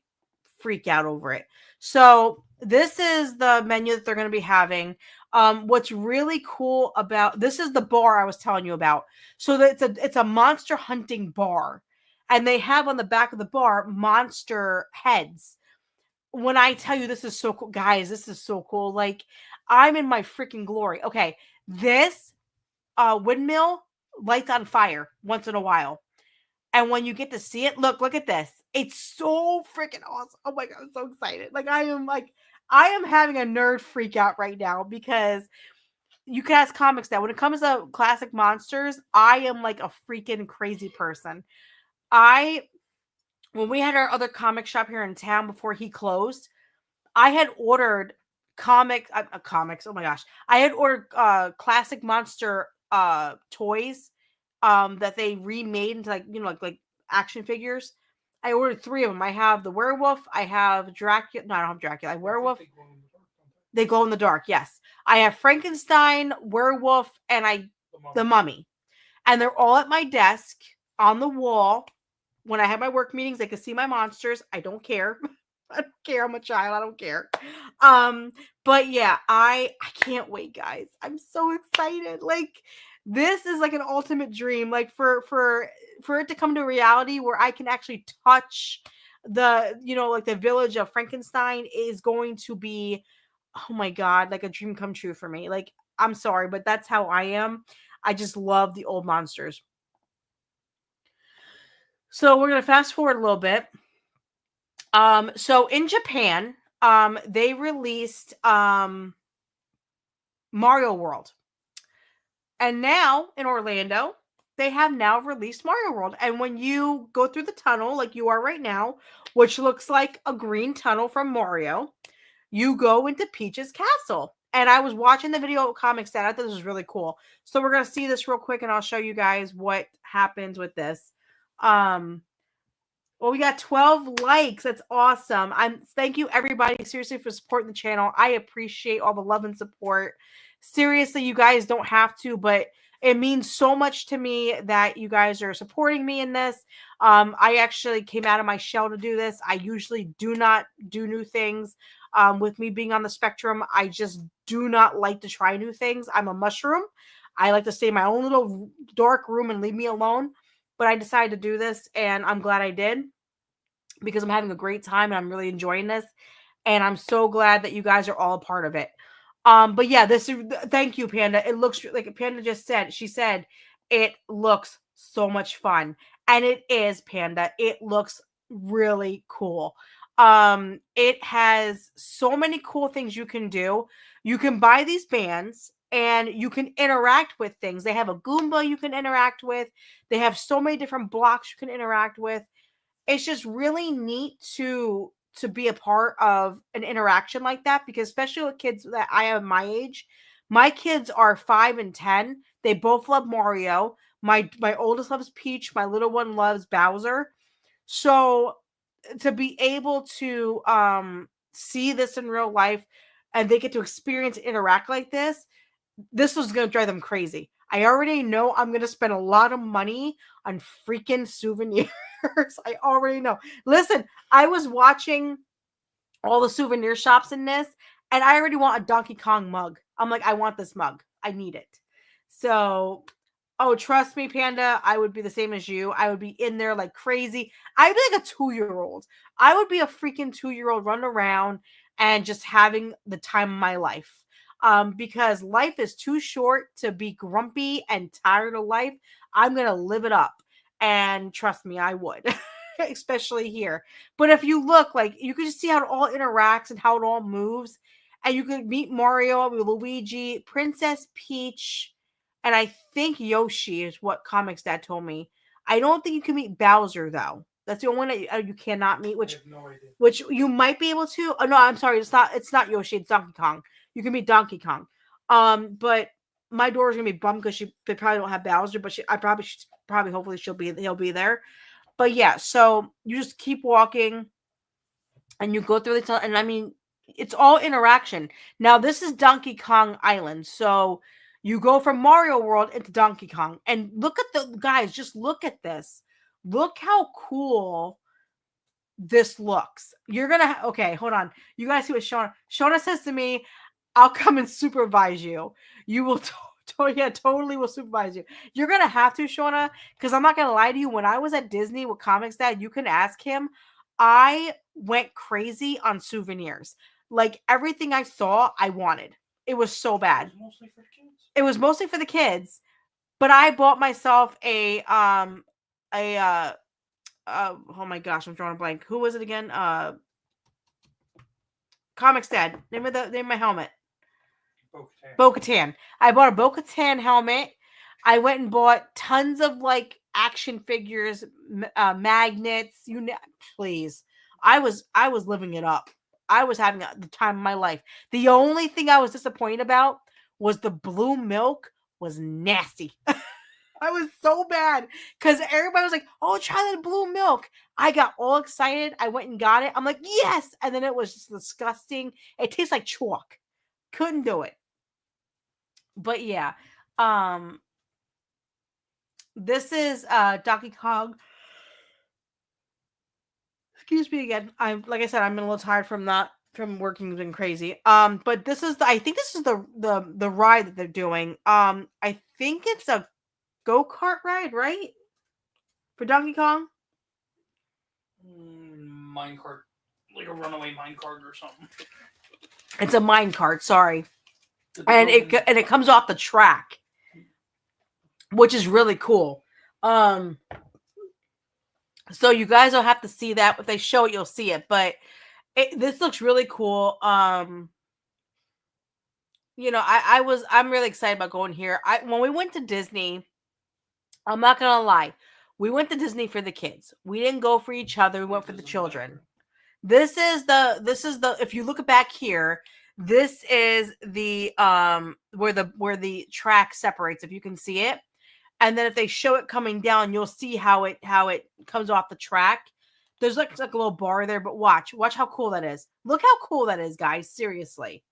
freak out over it. So this is the menu that they're going to be having. What's really cool about this is the bar I was telling you about. So it's a monster hunting bar. And they have on the back of the bar monster heads. When I tell you this is so cool, guys, this is so cool. Like, I'm in my freaking glory. Okay, this windmill lights on fire once in a while. And when you get to see it, look at this. It's so freaking awesome. Oh my God, I'm so excited. Like, I am having a nerd freak out right now because you can ask ComixDad. When it comes to classic monsters, I am like a freaking crazy person. When we had our other comic shop here in town before he closed, I had ordered comics. Oh my gosh. I had ordered classic monster toys that they remade into like action figures. I ordered 3 of them. I have the werewolf, I have Dracula. No, I don't have Dracula. I have werewolf. They glow in the dark, yes. I have Frankenstein, werewolf, and the mummy. And they're all at my desk on the wall. When I have my work meetings, they can see my monsters. I don't care. I don't care. I'm a child. I don't care. But yeah, I can't wait, guys. I'm so excited. Like, this is like an ultimate dream. Like, for it to come to reality where I can actually touch the the village of Frankenstein is going to be, oh my God, like a dream come true for me. Like, I'm sorry, but that's how I am. I just love the old monsters. So we're going to fast forward a little bit. So in Japan, they released Mario World. And now in Orlando, they have now released Mario World. And when you go through the tunnel, like you are right now, which looks like a green tunnel from Mario, you go into Peach's castle. And I was watching the video of ComixDad. I thought this was really cool. So we're going to see this real quick, and I'll show you guys what happens with this. Well, we got 12 likes. That's awesome. Thank you, everybody, seriously, for supporting the channel. I appreciate all the love and support. Seriously, you guys don't have to, but it means so much to me that you guys are supporting me in this. I actually came out of my shell to do this. I usually do not do new things. With me being on the spectrum, I just do not like to try new things. I'm a mushroom. I like to stay in my own little dark room and leave me alone. But I decided to do this, and I'm glad I did, because I'm having a great time and I'm really enjoying this. And I'm so glad that you guys are all a part of it. But yeah, thank you, Panda. It looks like Panda just said, she said, it looks so much fun. And it is, Panda. It looks really cool. It has so many cool things you can do. You can buy these bands and you can interact with things. They have a Goomba you can interact with. They have so many different blocks you can interact with. It's just really neat to be a part of an interaction like that, because especially with kids that I have my age, my kids are 5 and 10. They both love Mario. My oldest loves Peach. My little one loves Bowser. So to be able to see this in real life, and they get to experience and interact like this was going to drive them crazy. I already know I'm going to spend a lot of money on freaking souvenirs. I already know. Listen, I was watching all the souvenir shops in this, and I already want a Donkey Kong mug. I'm like, I want this mug. I need it. So, oh, trust me, Panda, I would be the same as you. I would be in there like crazy. I'd be like a 2-year-old. I would be a freaking 2-year-old running around and just having the time of my life. Because life is too short to be grumpy and tired of life. I'm going to live it up. And trust me, I would, especially here. But if you look, like, you can just see how it all interacts and how it all moves. And you can meet Mario, Luigi, Princess Peach, and I think Yoshi is what ComixDad told me. I don't think you can meet Bowser, though. That's the only one that you cannot meet, I have no idea. which you might be able to. Oh, no, I'm sorry. It's not Yoshi. It's Donkey Kong. You can meet Donkey Kong. But my door is gonna be bummed because they probably don't have Bowser, but hopefully he'll be there. But yeah, so you just keep walking and you go through the and I mean, it's all interaction. Now this is Donkey Kong Island, so you go from Mario World into Donkey Kong, and look at the guys. Just look at this. Look how cool this looks. You're gonna okay. Hold on. You guys see what Shona says to me. I'll come and supervise you. You will totally will supervise you. You're gonna have to, Shona, because I'm not gonna lie to you. When I was at Disney with ComixDad, you can ask him. I went crazy on souvenirs. Like everything I saw, I wanted. It was so bad. It was mostly for the kids. It was mostly for the kids, but I bought myself oh my gosh, I'm drawing a blank. Who was it again? ComixDad. Name of my helmet. Bo-Katan. I bought a Bo-Katan helmet. I went and bought tons of like action figures, magnets. Please. I was living it up. I was having the time of my life. The only thing I was disappointed about was the blue milk was nasty. I was so bad because everybody was like, oh, try that blue milk. I got all excited. I went and got it. I'm like, yes. And then it was just disgusting. It tastes like chalk. Couldn't do it. But yeah. This is Donkey Kong. Excuse me again. Like I said, I'm a little tired from working and crazy. But I think this is the ride that they're doing. I think it's a go-kart ride, right? For Donkey Kong? Minecart. Like a runaway minecart or something. It's a minecart, sorry. And it comes off the track, which is really cool. So you guys don't have to see that. If they show it, you'll see it. But this looks really cool. You know, I'm really excited about going here. When we went to Disney, I'm not gonna lie, we went to Disney for the kids. We didn't go for each other. We went for the children. This is the if you look back here, this is the where the track separates, if you can see it. And then if they show it coming down, you'll see how it comes off the track. There's like a little bar there, but watch how cool that is. Look how cool that is, guys. Seriously.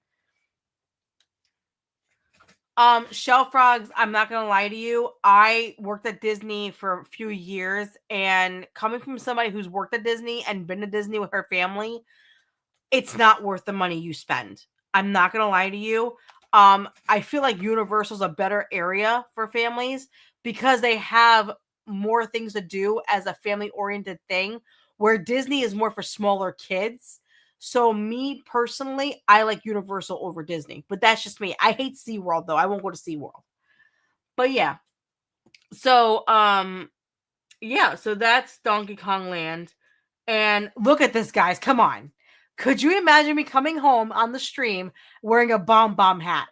Shell Frogs, I'm not gonna lie to you. I worked at Disney for a few years, and coming from somebody who's worked at Disney and been to Disney with her family, it's not worth the money you spend. I'm not gonna lie to you. I feel like Universal's a better area for families because they have more things to do as a family-oriented thing, where Disney is more for smaller kids. So me personally, I like Universal over Disney, but that's just me. I hate SeaWorld though. I won't go to SeaWorld. But yeah. So yeah, so that's Donkey Kong Land. And look at this, guys. Come on. Could you imagine me coming home on the stream wearing a Bomb hat?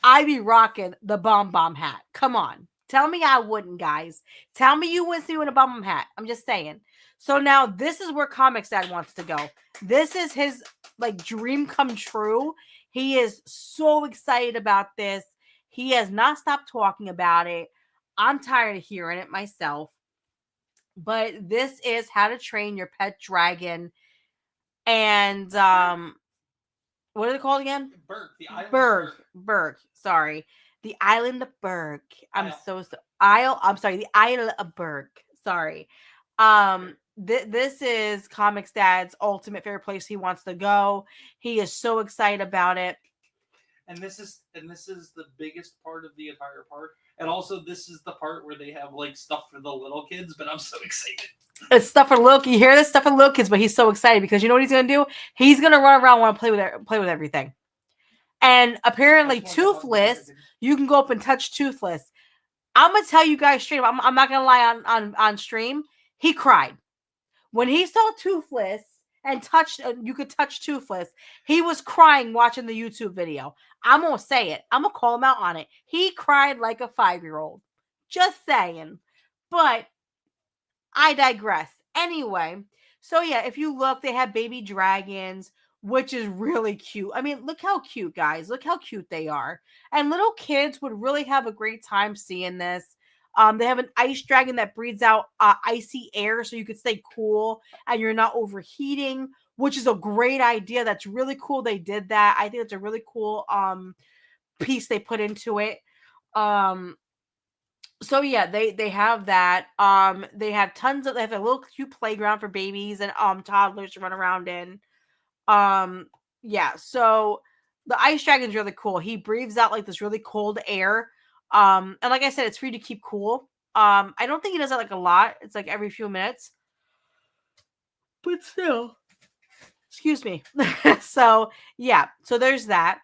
I'd be rocking the Bomb hat. Come on. Tell me I wouldn't, guys. Tell me you wouldn't see me with a Bomb hat. I'm just saying. So now this is where ComixDad wants to go. This is his like dream come true. He is so excited about this. He has not stopped talking about it. I'm tired of hearing it myself. But this is How to Train Your Pet Dragon. And what is it called again? Berg. The island. Berg. Sorry. The island of Berg. I'm sorry, the Isle of Berg. Sorry. This is ComixDad's ultimate favorite place he wants to go. He is so excited about it. And this is the biggest part of the entire park. And also this is the part where they have like stuff for the little kids, but I'm so excited. It's stuff for little kids. You hear this stuff for little kids, but he's so excited because you know what he's gonna do? He's gonna run around and want to play with everything. And apparently Toothless, you can go up and touch Toothless. I'm gonna tell you guys straight up, I'm not gonna lie on stream. He cried. When he saw Toothless and touched, you could touch Toothless, he was crying watching the YouTube video. I'm going to say it. I'm going to call him out on it. He cried like a 5-year-old. Just saying. But I digress. Anyway, so yeah, if you look, they have baby dragons, which is really cute. I mean, look how cute, guys. Look how cute they are. And little kids would really have a great time seeing this. They have an ice dragon that breathes out icy air so you could stay cool and you're not overheating, which is a great idea. That's really cool. They did that. I think it's a really cool piece they put into it. So yeah, they have that. They have they have a little cute playground for babies and toddlers to run around in. Yeah, so the ice dragon's really cool. He breathes out like this really cold air. And like I said, it's for you to keep cool. I don't think he does that like a lot. It's like every few minutes. But still. Excuse me. So, yeah. So there's that.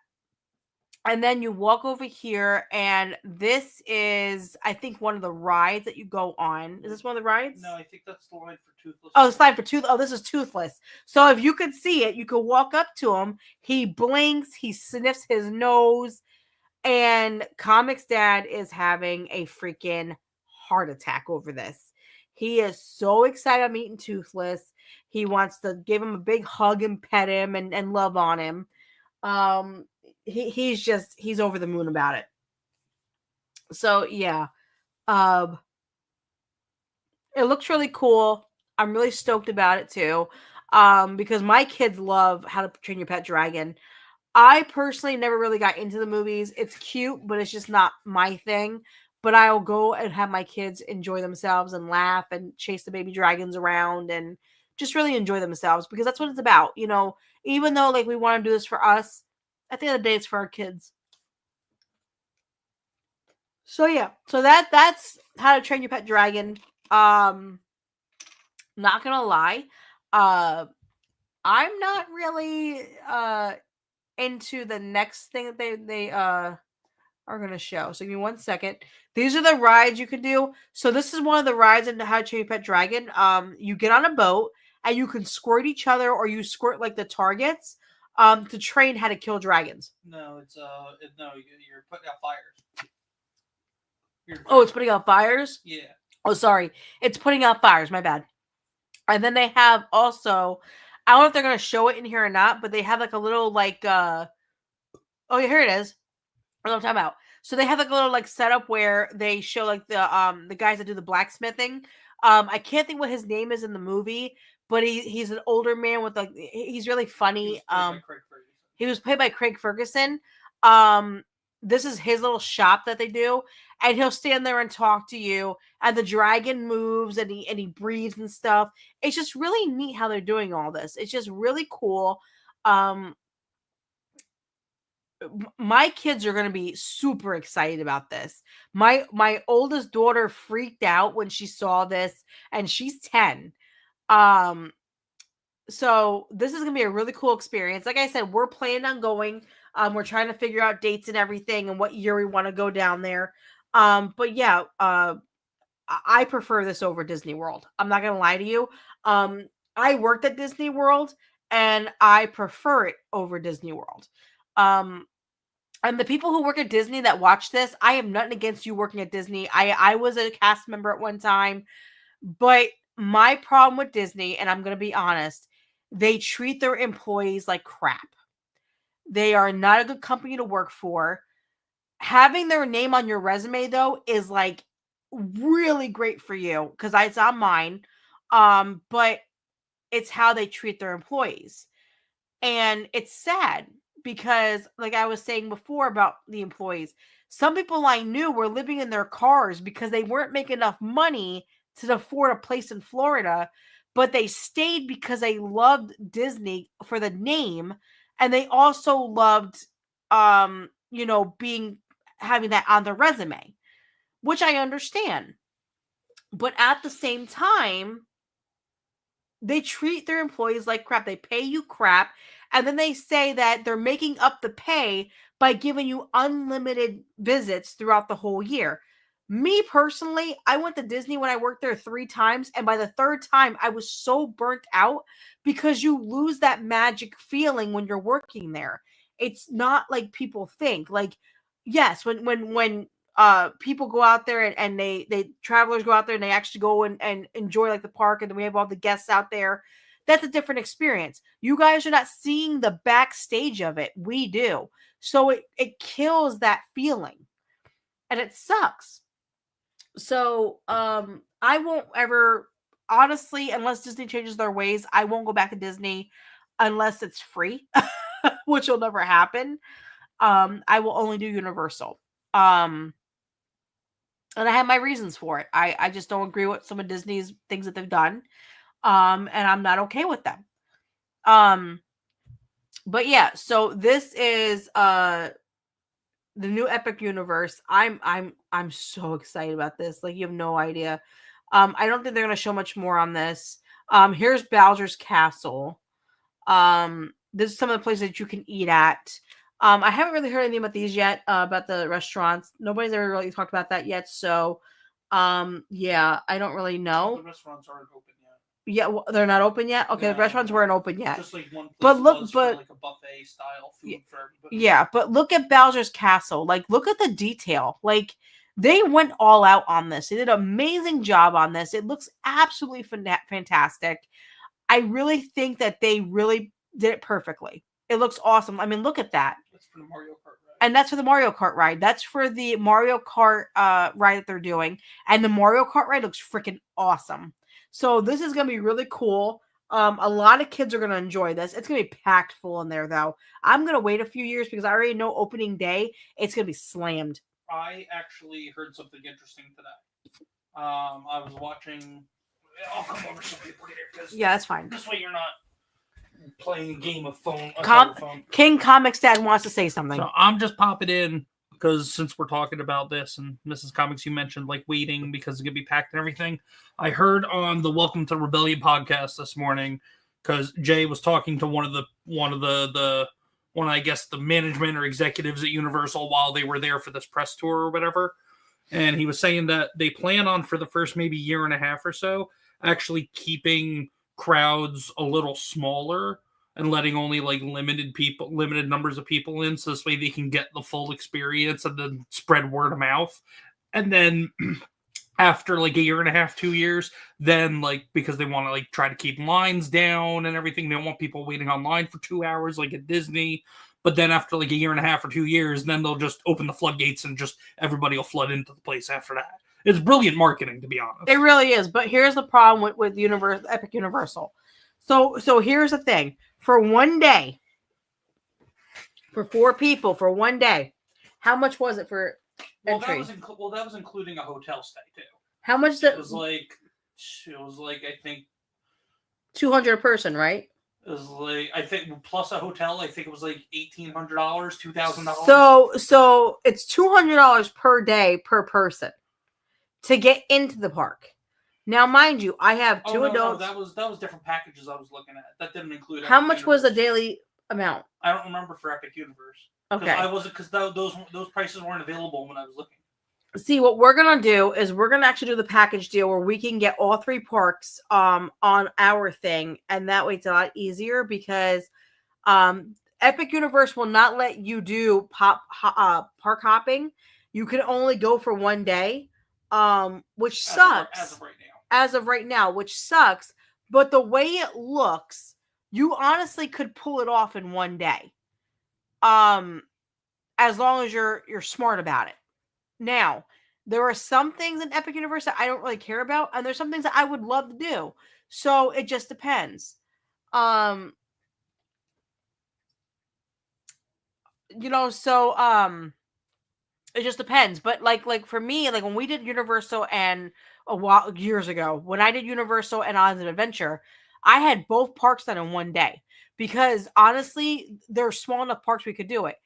And then you walk over here, and this is, I think, one of the rides that you go on. Is this one of the rides? No, I think that's the line for Toothless. Oh, it's line for Toothless. Oh, this is Toothless. So if you could see it, you could walk up to him. He blinks. He sniffs his nose. And ComixDad is having a freaking heart attack over this. He is so excited about meeting Toothless. He wants to give him a big hug and pet him and love on him. He's over the moon about it. So yeah. It looks really cool. I'm really stoked about it too. Because my kids love How to Train Your Pet Dragon. I personally never really got into the movies. It's cute, but it's just not my thing. But I'll go and have my kids enjoy themselves and laugh and chase the baby dragons around and just really enjoy themselves because that's what it's about. You know, even though like we want to do this for us, at the end of the day, it's for our kids. So yeah, so that's How to Train Your Pet Dragon. Not gonna lie, I'm not really into the next thing that they are are going to show. So give me 1 second. These are the rides you can do. So this is one of the rides in How to Train Your Pet Dragon. You get on a boat and you can squirt each other, or you squirt like the targets to train how to kill dragons. No, you're putting out fires. Oh, it's putting out fires? Yeah. Oh, sorry. It's putting out fires. My bad. And then they have also, I don't know if they're going to show it in here or not, but they have like a little like, oh, yeah, here it is. I know what I'm talking about. So they have like a little like setup where they show like the guys that do the blacksmithing. I can't think what his name is in the movie, but he's an older man with like, he's really funny. He was played by Craig Ferguson. This is his little shop that they do, and he'll stand there and talk to you, and the dragon moves and he breathes and stuff. It's just really neat how they're doing all this. It's just really cool. My kids are going to be super excited about this. My oldest daughter freaked out when she saw this, and she's 10. So this is going to be a really cool experience. Like I said, we're planning on going. We're trying to figure out dates and everything and what year we want to go down there. But yeah, I prefer this over Disney World. I'm not going to lie to you. I worked at Disney World and I prefer it over Disney World. And the people who work at Disney that watch this, I have nothing against you working at Disney. I was a cast member at one time, but my problem with Disney, and I'm going to be honest, they treat their employees like crap. They are not a good company to work for. Having their name on your resume, though, is like really great for you because it's on mine. But it's how they treat their employees. And it's sad because, like I was saying before about the employees, some people I knew were living in their cars because they weren't making enough money to afford a place in Florida, but they stayed because they loved Disney for the name, and they also loved, having that on their resume, which I understand. But at the same time, they treat their employees like crap. They pay you crap. And then they say that they're making up the pay by giving you unlimited visits throughout the whole year. Me personally, I went to Disney when I worked there 3 times. And by the 3rd time, I was so burnt out because you lose that magic feeling when you're working there. It's not like people think. Like, yes, when people go out there and they travelers go out there and they actually go and enjoy like the park, and then we have all the guests out there. That's a different experience. You guys are not seeing the backstage of it. We do. So it kills that feeling, and it sucks. So I won't ever, honestly, unless Disney changes their ways, I won't go back to Disney unless it's free, which will never happen. I will only do Universal. And I have my reasons for it. I just don't agree with some of Disney's things that they've done. And I'm not okay with them. But yeah, so this is the new Epic Universe. I'm so excited about this. Like, you have no idea. I don't think they're gonna show much more on this. Here's Bowser's Castle. This is some of the places that you can eat at. I haven't really heard anything about these yet, about the restaurants. Nobody's ever really talked about that yet. So, yeah, I don't really know. The restaurants aren't open yet. Yeah, well, they're not open yet. Okay, No, the restaurants weren't open yet. Just like one place But look, was but for like a buffet style food for everybody. yeah, but look at Bowser's Castle. Like, look at the detail. Like, they went all out on this. They did an amazing job on this. It looks absolutely fantastic. I really think that they really did it perfectly. It looks awesome. I mean, look at that. That's for the Mario Kart ride. And that's for the Mario Kart ride. That's for the Mario Kart ride that they're doing. And the Mario Kart ride looks freaking awesome. So this is going to be really cool. A lot of kids are going to enjoy this. It's going to be packed full in there, though. I'm going to wait a few years because I already know opening day, it's going to be slammed. I actually heard something interesting today. I was watching... I'll come over so people get here. Yeah, that's fine. This way you're not playing a game of phone. King ComixDad wants to say something. So I'm just popping in because since we're talking about this, and Mrs. Comics, you mentioned like waiting because it's gonna be packed and everything. I heard on the Welcome to Rebellion podcast this morning because Jay was talking to one of the one of, I guess, the management or executives at Universal while they were there for this press tour or whatever. And he was saying that they plan on, for the first maybe year and a half or so, actually keeping crowds a little smaller and letting only like limited numbers of people in, so this way they can get the full experience and then spread word of mouth. And then after like a year and a half, 2 years, then like, because they want to like try to keep lines down and everything, they don't want people waiting online for 2 hours like at Disney. But then after like a year and a half or 2 years, then they'll just open the floodgates and just everybody will flood into the place after that. It's brilliant marketing, to be honest. It really is. But here's the problem with Epic Universal. So here's the thing. For one day, for 4 people, for one day, how much was it for entry? That was including a hotel stay too. How much is it? It was like I think 200 a person, right? It was like, I think plus a hotel, I think it was like $1,800, $2,000. So it's $200 per day per person to get into the park. Now, mind you, I have 2 adults. No, that was different packages I was looking at. That didn't include. How much was the daily amount? I don't remember for Epic Universe. Okay, I wasn't, because those prices weren't available when I was looking. See, what we're gonna do is we're gonna actually do the package deal where we can get all 3 parks on our thing, and that way it's a lot easier because Epic Universe will not let you do park hopping. You can only go for one day, which sucks. As of right now, which sucks. But the way it looks, you honestly could pull it off in one day, as long as you're smart about it. Now, there are some things in Epic Universe that I don't really care about, and there's some things that I would love to do. So it just depends. It just depends. But like for me, like when we did Universal and years ago, when I did Universal and Islands of Adventure, I had both parks done in one day because honestly, they're small enough parks we could do it.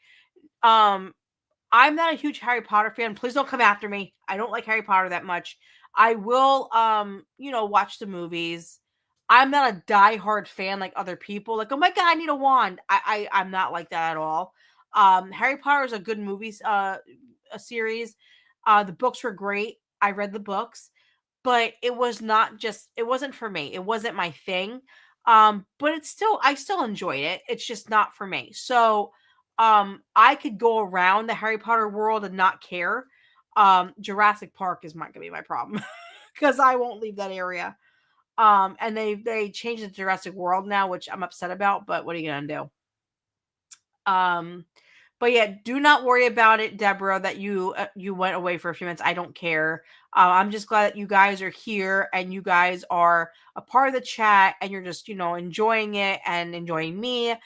I'm not a huge Harry Potter fan. Please don't come after me. I don't like Harry Potter that much. I will, watch the movies. I'm not a diehard fan like other people. Like, oh my God, I need a wand. I'm not like that at all. Harry Potter is a good movie a series. The books were great. I read the books, but it wasn't for me. It wasn't my thing. But I still enjoyed it. It's just not for me. So, I could go around the Harry Potter world and not care. Jurassic Park is not gonna be my problem because I won't leave that area. And they changed the Jurassic World now, which I'm upset about, but what are you gonna do? But yeah, do not worry about it, Deborah, that you went away for a few minutes. I don't care. I'm just glad that you guys are here and you guys are a part of the chat and you're just, enjoying it and enjoying me.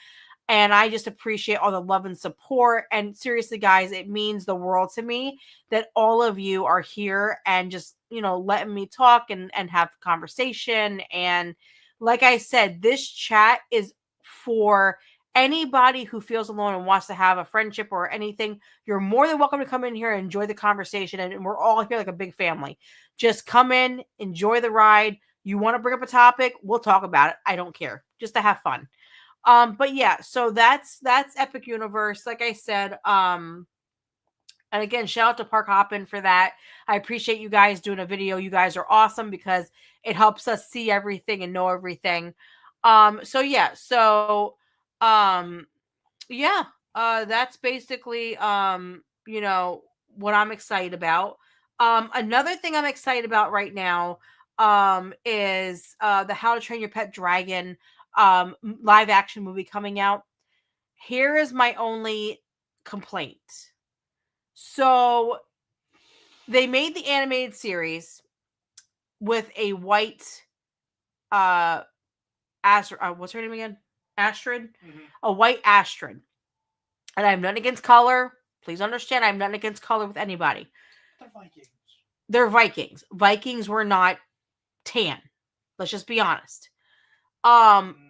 And I just appreciate all the love and support. And seriously, guys, it means the world to me that all of you are here and just, letting me talk and have conversation. And like I said, this chat is for anybody who feels alone and wants to have a friendship or anything. You're more than welcome to come in here and enjoy the conversation. And we're all here like a big family. Just come in, enjoy the ride. You want to bring up a topic, we'll talk about it. I don't care. Just to have fun. But yeah, so that's Epic Universe. Like I said, and again, shout out to Park Hoppin' for that. I appreciate you guys doing a video. You guys are awesome because it helps us see everything and know everything. That's basically, what I'm excited about. Another thing I'm excited about right now, is, the How to Train Your Pet Dragon, live action movie coming out. Here is my only complaint. So they made the animated series with a white what's her name again? Astrid? Mm-hmm. A white Astrid. And I'm nothing against color. Please understand, I'm nothing against color with anybody. They're Vikings. They're Vikings. Vikings were not tan. Let's just be honest.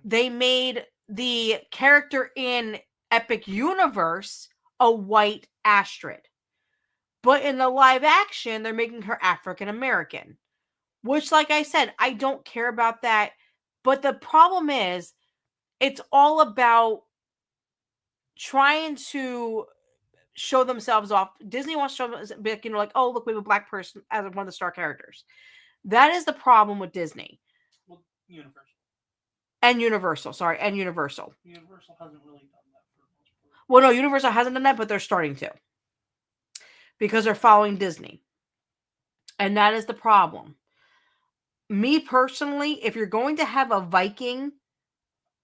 They made the character in Epic Universe a white Astrid. But in the live action, they're making her African American. Which, like I said, I don't care about that. But the problem is, it's all about trying to show themselves off. Disney wants to show them, like, oh, look, we have a black person as one of the star characters. That is the problem with Disney. Well, Universal. And Universal. Sorry, and Universal. Universal hasn't really done that for the most part. Well, no, Universal hasn't done that, but they're starting to. Because they're following Disney. And that is the problem. Me personally, if you're going to have a Viking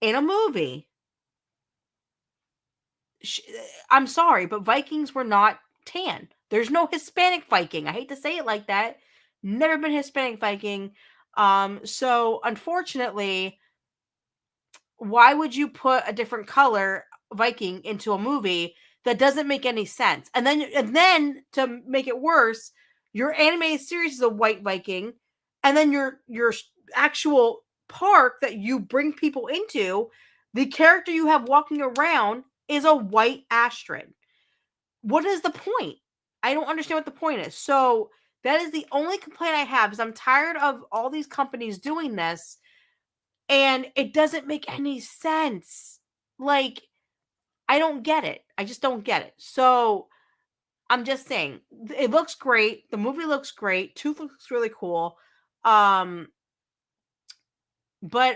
in a movie, I'm sorry, but Vikings were not tan. There's no Hispanic Viking. I hate to say it like that. Never been Hispanic Viking. So unfortunately, why would you put a different color Viking into a movie that doesn't make any sense? And then to make it worse, your animated series is a white Viking, and then your actual park that you bring people into, the character you have walking around is a white Astrid. What is the point? I don't understand what the point is. So that is the only complaint I have, is I'm tired of all these companies doing this, and it doesn't make any sense. Like, I don't get it. I just don't get it. So I'm just saying, it looks great. The movie looks great. Tooth looks really cool. But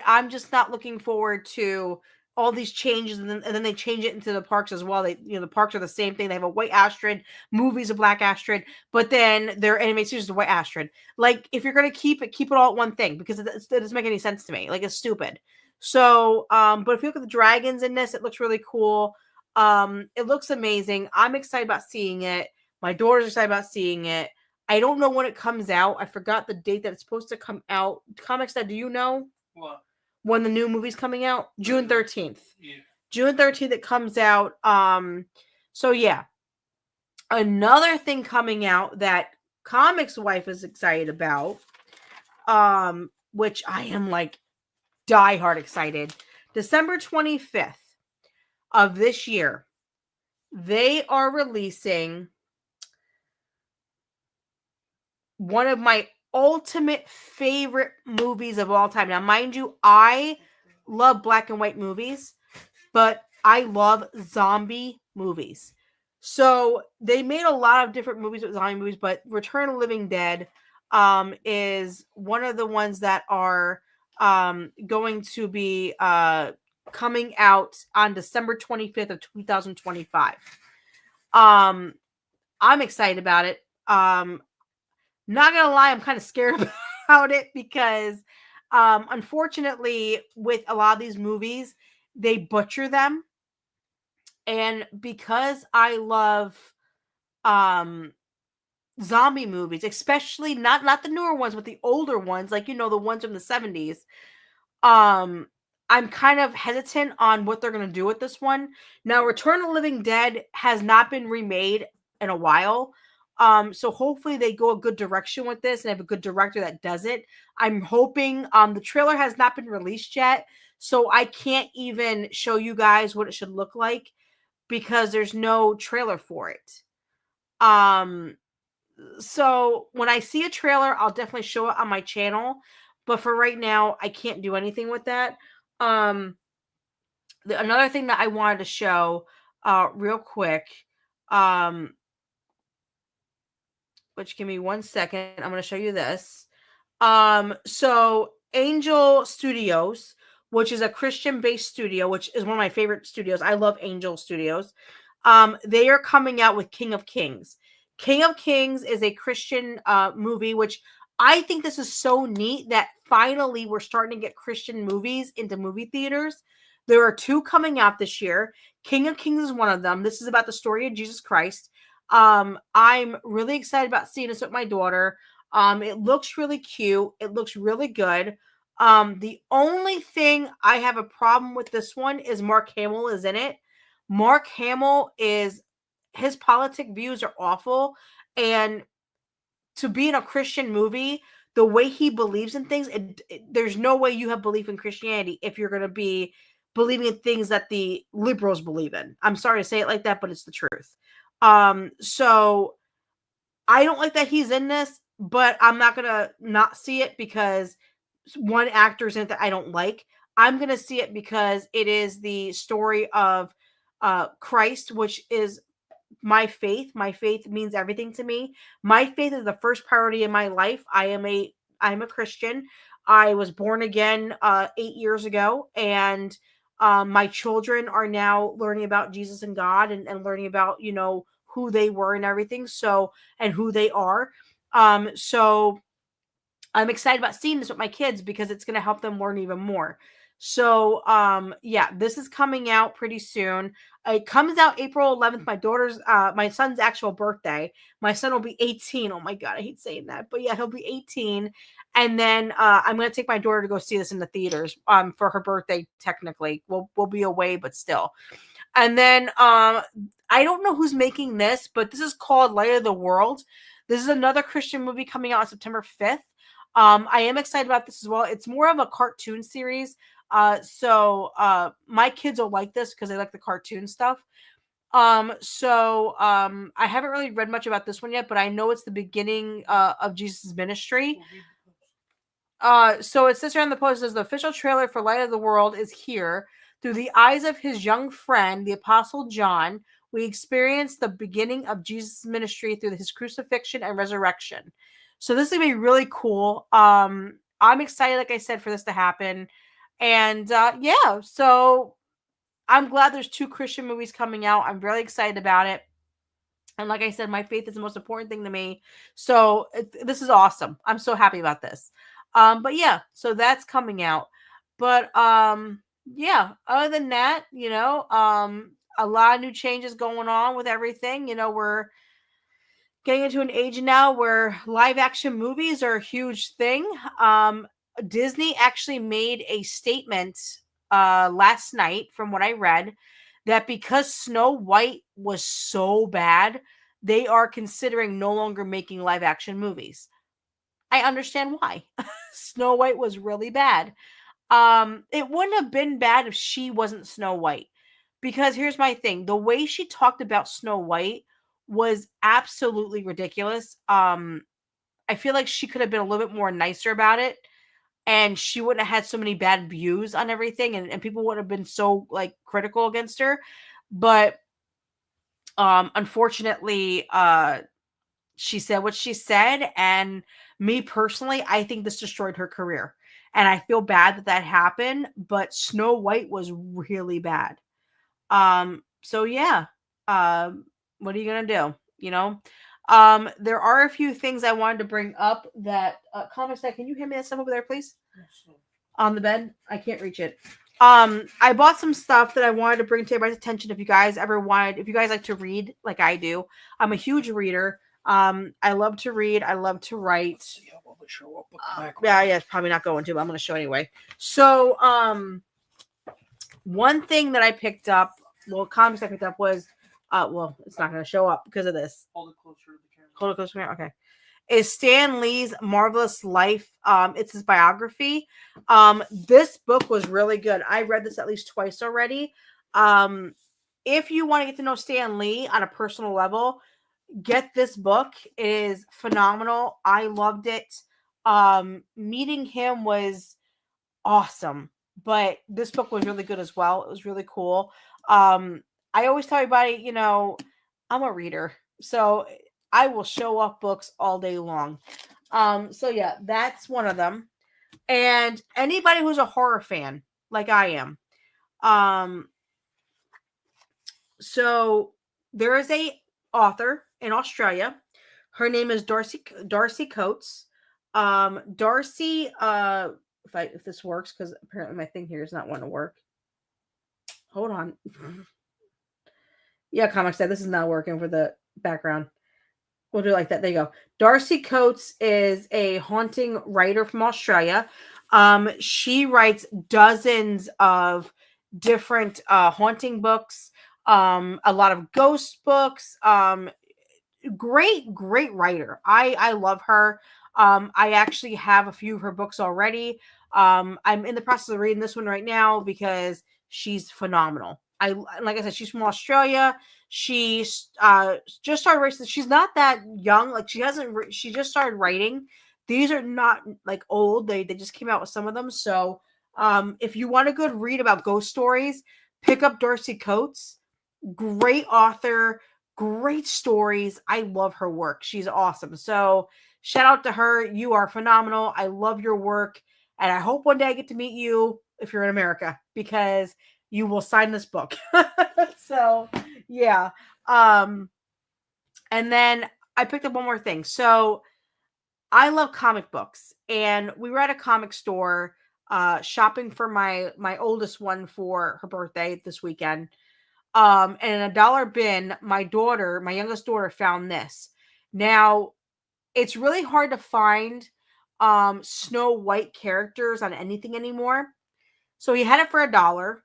I'm just not looking forward to all these changes, and then they change it into the parks as well. The parks are the same thing. They have a white Astrid, movies a black Astrid, but then their animated series is a white Astrid. Like, if you're gonna keep it all at one thing, because it doesn't make any sense to me. Like, it's stupid. So, but if you look at the dragons in this, it looks really cool. It looks amazing. I'm excited about seeing it. My daughter's excited about seeing it. I don't know when it comes out. I forgot the date that it's supposed to come out. ComixDad, do you know? What? When the new movie's coming out? June 13th. Yeah. June 13th it comes out. So yeah. Another thing coming out that Comix Wife is excited about, which I am like diehard excited. December 25th of this year, they are releasing one of my ultimate favorite movies of all time. Now, mind you, I love black and white movies, but I love zombie movies. So they made a lot of different movies with zombie movies, but Return of the Living Dead is one of the ones that are going to be coming out on December 25th of 2025. I'm excited about it. Not gonna lie, I'm kind of scared about it because unfortunately, with a lot of these movies, they butcher them. And because I love zombie movies, especially not the newer ones, but the older ones, like, the ones from the 70s, I'm kind of hesitant on what they're gonna do with this one. Now, Return of the Living Dead has not been remade in a while. So hopefully they go a good direction with this and have a good director that does it. I'm hoping. The trailer has not been released yet, so I can't even show you guys what it should look like because there's no trailer for it. So when I see a trailer, I'll definitely show it on my channel, but for right now, I can't do anything with that. Another thing that I wanted to show real quick, which give me 1 second. I'm going to show you this. So Angel Studios, which is a Christian-based studio, which is one of my favorite studios. I love Angel Studios. They are coming out with King of Kings. King of Kings is a Christian movie, which I think this is so neat that finally we're starting to get Christian movies into movie theaters. There are 2 coming out this year. King of Kings is one of them. This is about the story of Jesus Christ. I'm really excited about seeing this with my daughter. It looks really cute. It looks really good. The only thing I have a problem with this one is Mark Hamill is in it. Mark Hamill his politic views are awful. And to be in a Christian movie, the way he believes in things, there's no way you have belief in Christianity if you're going to be believing in things that the liberals believe in. I'm sorry to say it like that, but it's the truth. So I don't like that he's in this, but I'm not gonna not see it because one actor's in it that I don't like. I'm gonna see it because it is the story of Christ, which is my faith. My faith means everything to me. My faith is the first priority in my life. I'm a Christian. I was born again 8 years ago, and my children are now learning about Jesus and God, and learning about, you know, who they were and everything. So, and who they are. So I'm excited about seeing this with my kids because it's going to help them learn even more. So, yeah, this is coming out pretty soon. It comes out April 11th, my son's actual birthday. My son will be 18. Oh my God, I hate saying that, but yeah, he'll be 18. And then, I'm going to take my daughter to go see this in the theaters, for her birthday. Technically, we'll be away, but still. And then, I don't know who's making this, but this is called Light of the World. This is another Christian movie coming out on September 5th. I am excited about this as well. It's more of a cartoon series. So my kids will like this because they like the cartoon stuff. I haven't really read much about this one yet, but I know it's the beginning of Jesus' ministry. So it says here on the post, says the official trailer for Light of the World is here. Through the eyes of his young friend, the Apostle John, we experience the beginning of Jesus' ministry through his crucifixion and resurrection. So this is gonna be really cool. I'm excited, like I said, for this to happen. And yeah, so I'm glad there's 2 Christian movies coming out. I'm really excited about it. And like I said, my faith is the most important thing to me. So this is awesome. I'm so happy about this. But yeah, so that's coming out. But yeah, other than that, you know, a lot of new changes going on with everything. You know, we're getting into an age now where live action movies are a huge thing. Disney actually made a statement last night, from what I read, that because Snow White was so bad, they are considering no longer making live action movies. I understand why. Snow White was really bad. It wouldn't have been bad if she wasn't Snow White. Because here's my thing. The way she talked about Snow White was absolutely ridiculous. I feel like she could have been a little bit more nicer about it, and she wouldn't have had so many bad views on everything, and people wouldn't have been so like critical against her. But unfortunately, she said what she said, and me personally, I think this destroyed her career. And I feel bad that that happened, but Snow White was really bad. So yeah. What are you gonna do? You know? There are a few things I wanted to bring up that ComixDad, can you hand me that stuff over there, please? Yes. On the bed? I can't reach it. I bought some stuff that I wanted to bring to everybody's attention. If you guys like to read like I do, I'm a huge reader. I love to read. I love to write. Yeah, it's probably not going to, but I'm going to show anyway. So, one thing that I picked up, comics I picked up was, it's not going to show up because of this. Hold it closer to the camera. Hold it closer to the camera. Okay. Is Stan Lee's Marvelous Life. It's his biography. This book was really good. I read this at least twice already. If you want to get to know Stan Lee on a personal level, get this book. It is phenomenal. I loved it. Meeting him was awesome, but this book was really good as well. It was really cool. I always tell everybody, you know, I'm a reader, so I will show off books all day long. So yeah, that's one of them. And anybody who's a horror fan, like I am, so there is a author in Australia. Her name is Darcy Coates. Darcy, if this works, because apparently my thing here is not wanting to work. Hold on. Yeah, ComixDad, this is not working for the background. We'll do it like that. There you go. Darcy Coates is a haunting writer from Australia. She writes dozens of different haunting books, a lot of ghost books. Great writer. I love her. I actually have a few of her books already. I'm in the process of reading this one right now because she's phenomenal. Like I said, she's from Australia. She just started writing. She's not that young. Like she just started writing. These are not like old. They just came out with some of them. So if you want a good read about ghost stories, pick up Darcy Coates. Great author, great stories. I love her work. She's awesome. So shout out to her. You are phenomenal. I love your work. And I hope one day I get to meet you if you're in America, because you will sign this book. So yeah. And then I picked up one more thing. So I love comic books, and we were at a comic store shopping for my oldest one for her birthday this weekend. And in a dollar bin, my youngest daughter, found this. Now, it's really hard to find Snow White characters on anything anymore. So he had it for $1.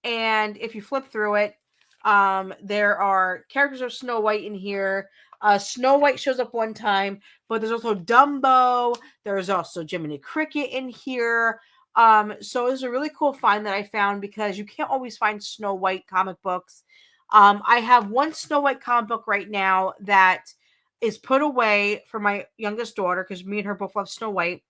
And if you flip through it, there are characters of Snow White in here. Snow White shows up one time, but there's also Dumbo. There's also Jiminy Cricket in here. So it was a really cool find that I found, because you can't always find Snow White comic books. I have one Snow White comic book right now that is put away for my youngest daughter, because me and her both love Snow White.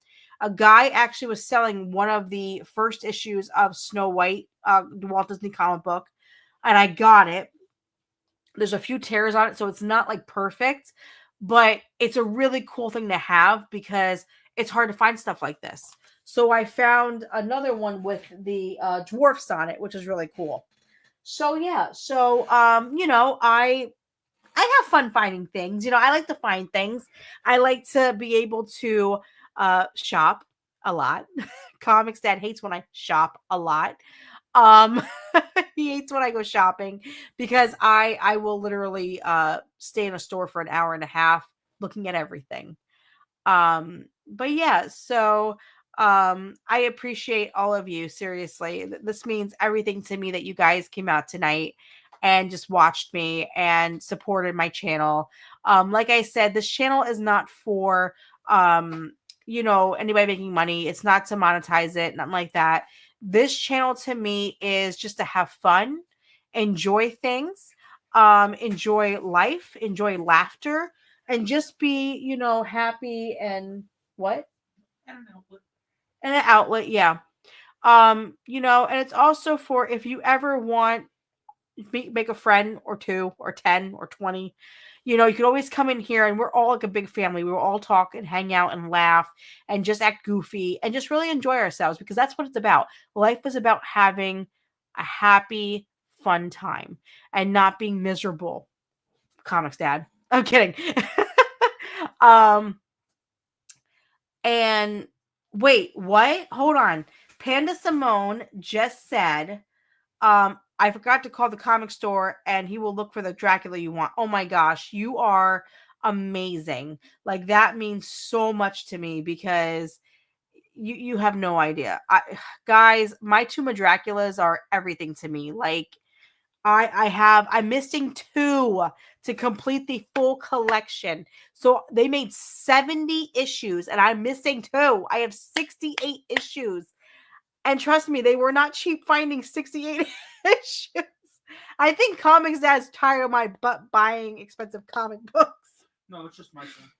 A guy actually was selling one of the first issues of Snow White, the Walt Disney comic book, and I got it. There's a few tears on it, so it's not like perfect, but it's a really cool thing to have, because it's hard to find stuff like this. So I found another one with the dwarfs on it, which is really cool. So yeah, so I have fun finding things. I like to find things. I like to be able to shop a lot. ComixDad hates when I shop a lot. He hates when I go shopping, because I will literally stay in a store for an hour and a half looking at everything. But yeah, so I appreciate all of you. Seriously, this means everything to me that you guys came out tonight and just watched me and supported my channel. Like I said, this channel is not for anybody making money. It's not to monetize it, nothing like that. This channel to me is just to have fun, enjoy things, enjoy life, enjoy laughter, and just be, happy and what? And an outlet. And an outlet, yeah. And it's also for, if you ever want make a friend or two or 10 or 20, you can always come in here, and we're all like a big family. We will all talk and hang out and laugh and just act goofy and just really enjoy ourselves, because that's what it's about. Life is about having a happy, fun time and not being miserable. ComixDad. I'm kidding. And wait, what? Hold on. Panda Simone just said, I forgot to call the comic store and he will look for the Dracula you want. Oh my gosh, you are amazing. Like, that means so much to me, because you have no idea. Guys, my Tomb of Draculas are everything to me. Like, I'm missing 2 to complete the full collection. So they made 70 issues and I'm missing 2. I have 68 issues. And trust me, they were not cheap finding 68 issues. I think ComixDad's tired of my butt buying expensive comic books. No, it's just my turn.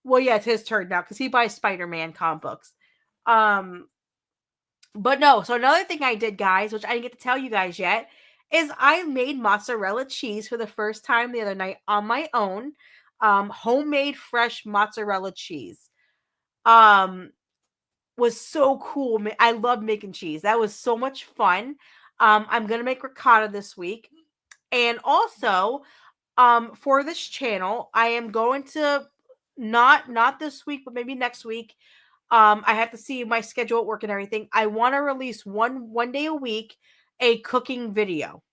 Well, yeah, it's his turn now, because he buys Spider-Man comic books. But no, so another thing I did, guys, which I didn't get to tell you guys yet, is I made mozzarella cheese for the first time the other night on my own. Homemade fresh mozzarella cheese. Was so cool. I love making cheese. That was so much fun. I'm gonna make ricotta this week, and also for this channel, I am going to not this week, but maybe next week. I have to see my schedule at work and everything. I want to release one day a week a cooking video,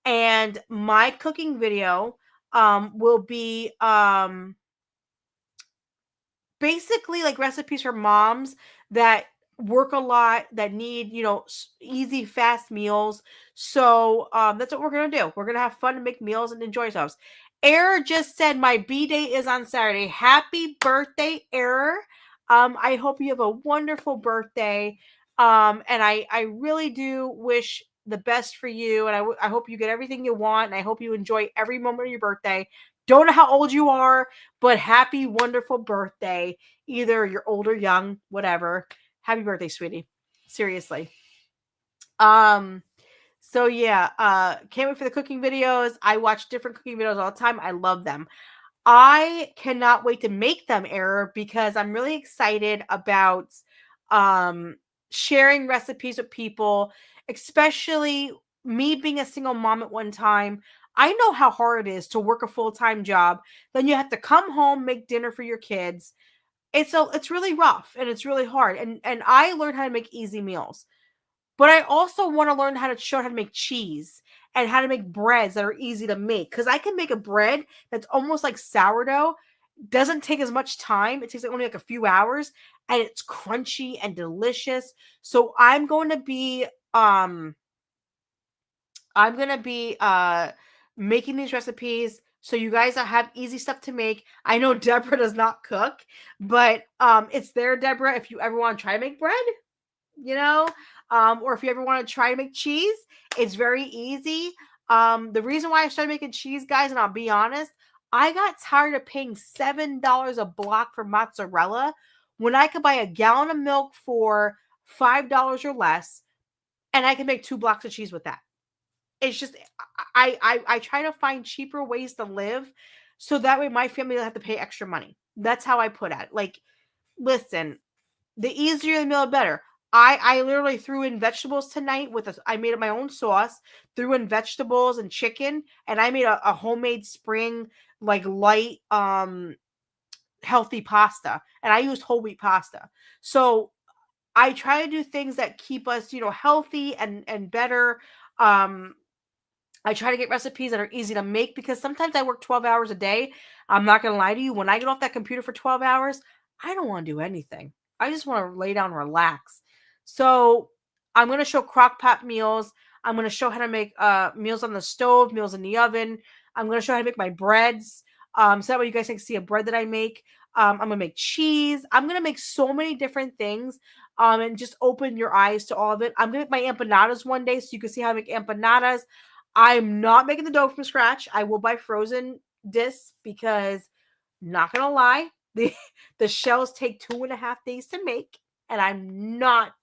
and my cooking video will be basically like recipes for moms that work a lot, that need, easy, fast meals. So that's what we're going to do. We're going to have fun and make meals and enjoy ourselves. Error just said my B-Day is on Saturday. Happy birthday, Error. I hope you have a wonderful birthday. And I really do wish the best for you. And I hope you get everything you want. And I hope you enjoy every moment of your birthday. Don't know how old you are, but happy, wonderful birthday. Either you're old or young, whatever. Happy birthday, sweetie. Seriously. So yeah, can't wait for the cooking videos. I watch different cooking videos all the time. I love them. I cannot wait to make them, Error, because I'm really excited about um sharing recipes with people, especially me being a single mom at one time. I know how hard it is to work a full-time job. Then you have to come home, make dinner for your kids. It's really rough and it's really hard. And I learned how to make easy meals. But I also want to learn how to make cheese and how to make breads that are easy to make. Because I can make a bread that's almost like sourdough, doesn't take as much time. It takes only like a few hours, and it's crunchy and delicious. So I'm gonna be making these recipes so you guys have easy stuff to make. I know Deborah does not cook, but it's there, Deborah, if you ever want to try to make bread, you know, or if you ever want to try to make cheese, it's very easy. The reason why I started making cheese, guys, and I'll be honest, I got tired of paying $7 a block for mozzarella when I could buy a gallon of milk for $5 or less, and I can make 2 blocks of cheese with that. It's just I try to find cheaper ways to live so that way my family doesn't have to pay extra money. That's how I put it. Like, listen, the easier the meal, the better. I literally threw in vegetables tonight I made up my own sauce, threw in vegetables and chicken, and I made a homemade spring, like, light, healthy pasta. And I used whole wheat pasta. So I try to do things that keep us, healthy and better. I try to get recipes that are easy to make because sometimes I work 12 hours a day. I'm not going to lie to you. When I get off that computer for 12 hours, I don't want to do anything. I just want to lay down and relax. So I'm going to show crock pot meals. I'm going to show how to make meals on the stove, meals in the oven. I'm going to show how to make my breads. So that way you guys can see a bread that I make. I'm going to make cheese. I'm going to make so many different things and just open your eyes to all of it. I'm going to make my empanadas one day so you can see how to make empanadas. I'm not making the dough from scratch. I will buy frozen discs because, not gonna lie, the shells take 2.5 days to make, and I'm not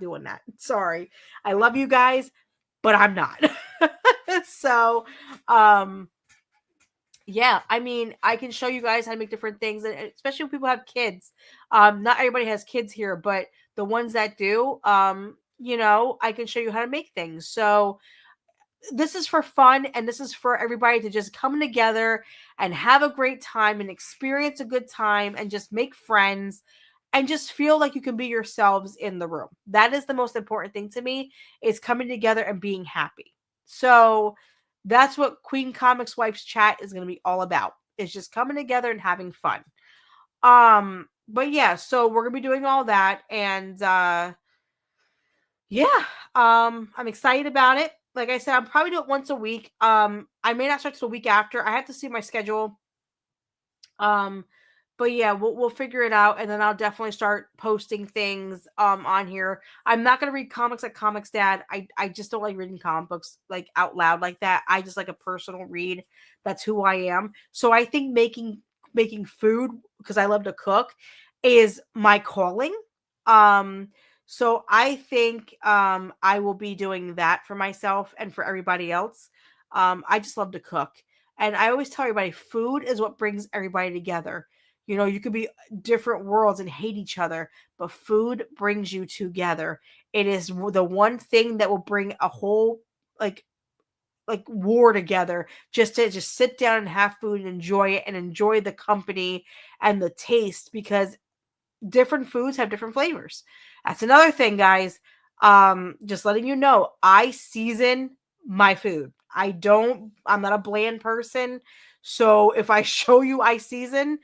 doing that. Sorry. I love you guys, but I'm not. So, yeah, I mean, I can show you guys how to make different things, and especially when people have kids. Not everybody has kids here, but the ones that do, I can show you how to make things. So this is for fun, and this is for everybody to just come together and have a great time and experience a good time and just make friends and just feel like you can be yourselves in the room. That is the most important thing to me, is coming together and being happy. So that's what Queen Comix Wife's chat is going to be all about. It's just coming together and having fun. But yeah, so we're going to be doing all that, and yeah, I'm excited about it. Like I said, I'll probably do it once a week. I may not start till the week after. I have to see my schedule. But yeah, we'll figure it out, and then I'll definitely start posting things on here. I'm not gonna read comics like ComixDad. I just don't like reading comic books like out loud like that. I just like a personal read. That's who I am. So I think making food, because I love to cook, is my calling. So I think I will be doing that for myself and for everybody else. I just love to cook. And I always tell everybody, food is what brings everybody together. You could be different worlds and hate each other, but food brings you together. It is the one thing that will bring a whole like war together, just to just sit down and have food and enjoy it and enjoy the company and the taste, because different foods have different flavors. That's another thing, guys. Just letting you know, I season my food. I'm not a bland person. So if I show you I season,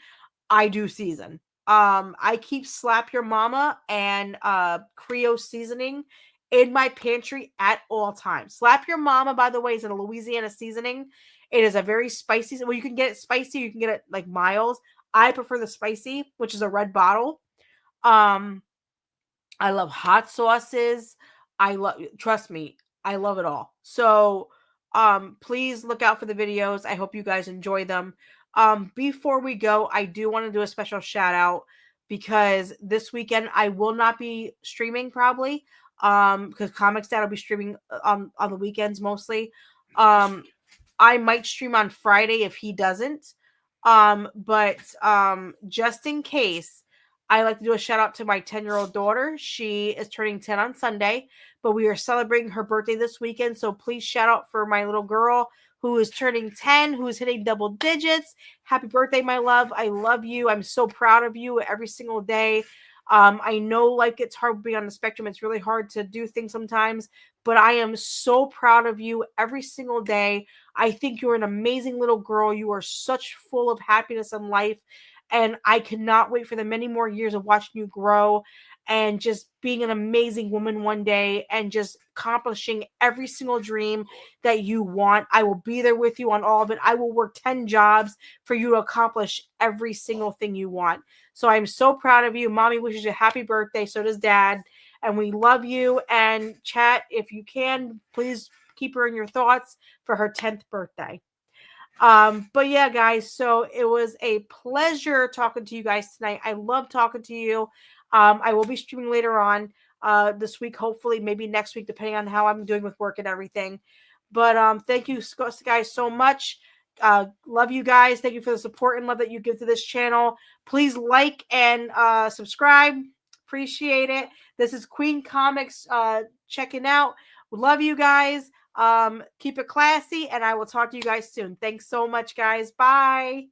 I do season. I keep Slap Your Mama and Creole seasoning in my pantry at all times. Slap Your Mama, by the way, is a Louisiana seasoning. It is a very spicy. Well, you can get it spicy. You can get it like mild. I prefer the spicy, which is a red bottle. I love hot sauces. Trust me, I love it all. So, please look out for the videos. I hope you guys enjoy them. Before we go, I do want to do a special shout out because this weekend I will not be streaming probably. because ComixDad will be streaming on the weekends mostly. I might stream on Friday if he doesn't. But just in case, I like to do a shout out to my 10-year-old daughter. She is turning 10 on Sunday, but we are celebrating her birthday this weekend. So please shout out for my little girl who is turning 10, who is hitting double digits. Happy birthday, my love. I love you. I'm so proud of you every single day. I know life gets hard being on the spectrum. It's really hard to do things sometimes, but I am so proud of you every single day. I think you're an amazing little girl. You are such full of happiness in life. And I cannot wait for the many more years of watching you grow and just being an amazing woman one day and just accomplishing every single dream that you want. I will be there with you on all of it. I will work 10 jobs for you to accomplish every single thing you want. So I'm so proud of you. Mommy wishes you a happy birthday. So does Dad. And we love you. And chat, if you can, please keep her in your thoughts for her 10th birthday. But yeah, guys, so it was a pleasure talking to you guys tonight. I love talking to you. I will be streaming later on this week, hopefully, maybe next week, depending on how I'm doing with work and everything. But thank you guys so much. Love you guys. Thank you for the support and love that you give to this channel. Please like and subscribe. Appreciate it. This is Queen Comics checking out. Love you guys. Keep it classy, and I will talk to you guys soon. Thanks so much, guys. Bye.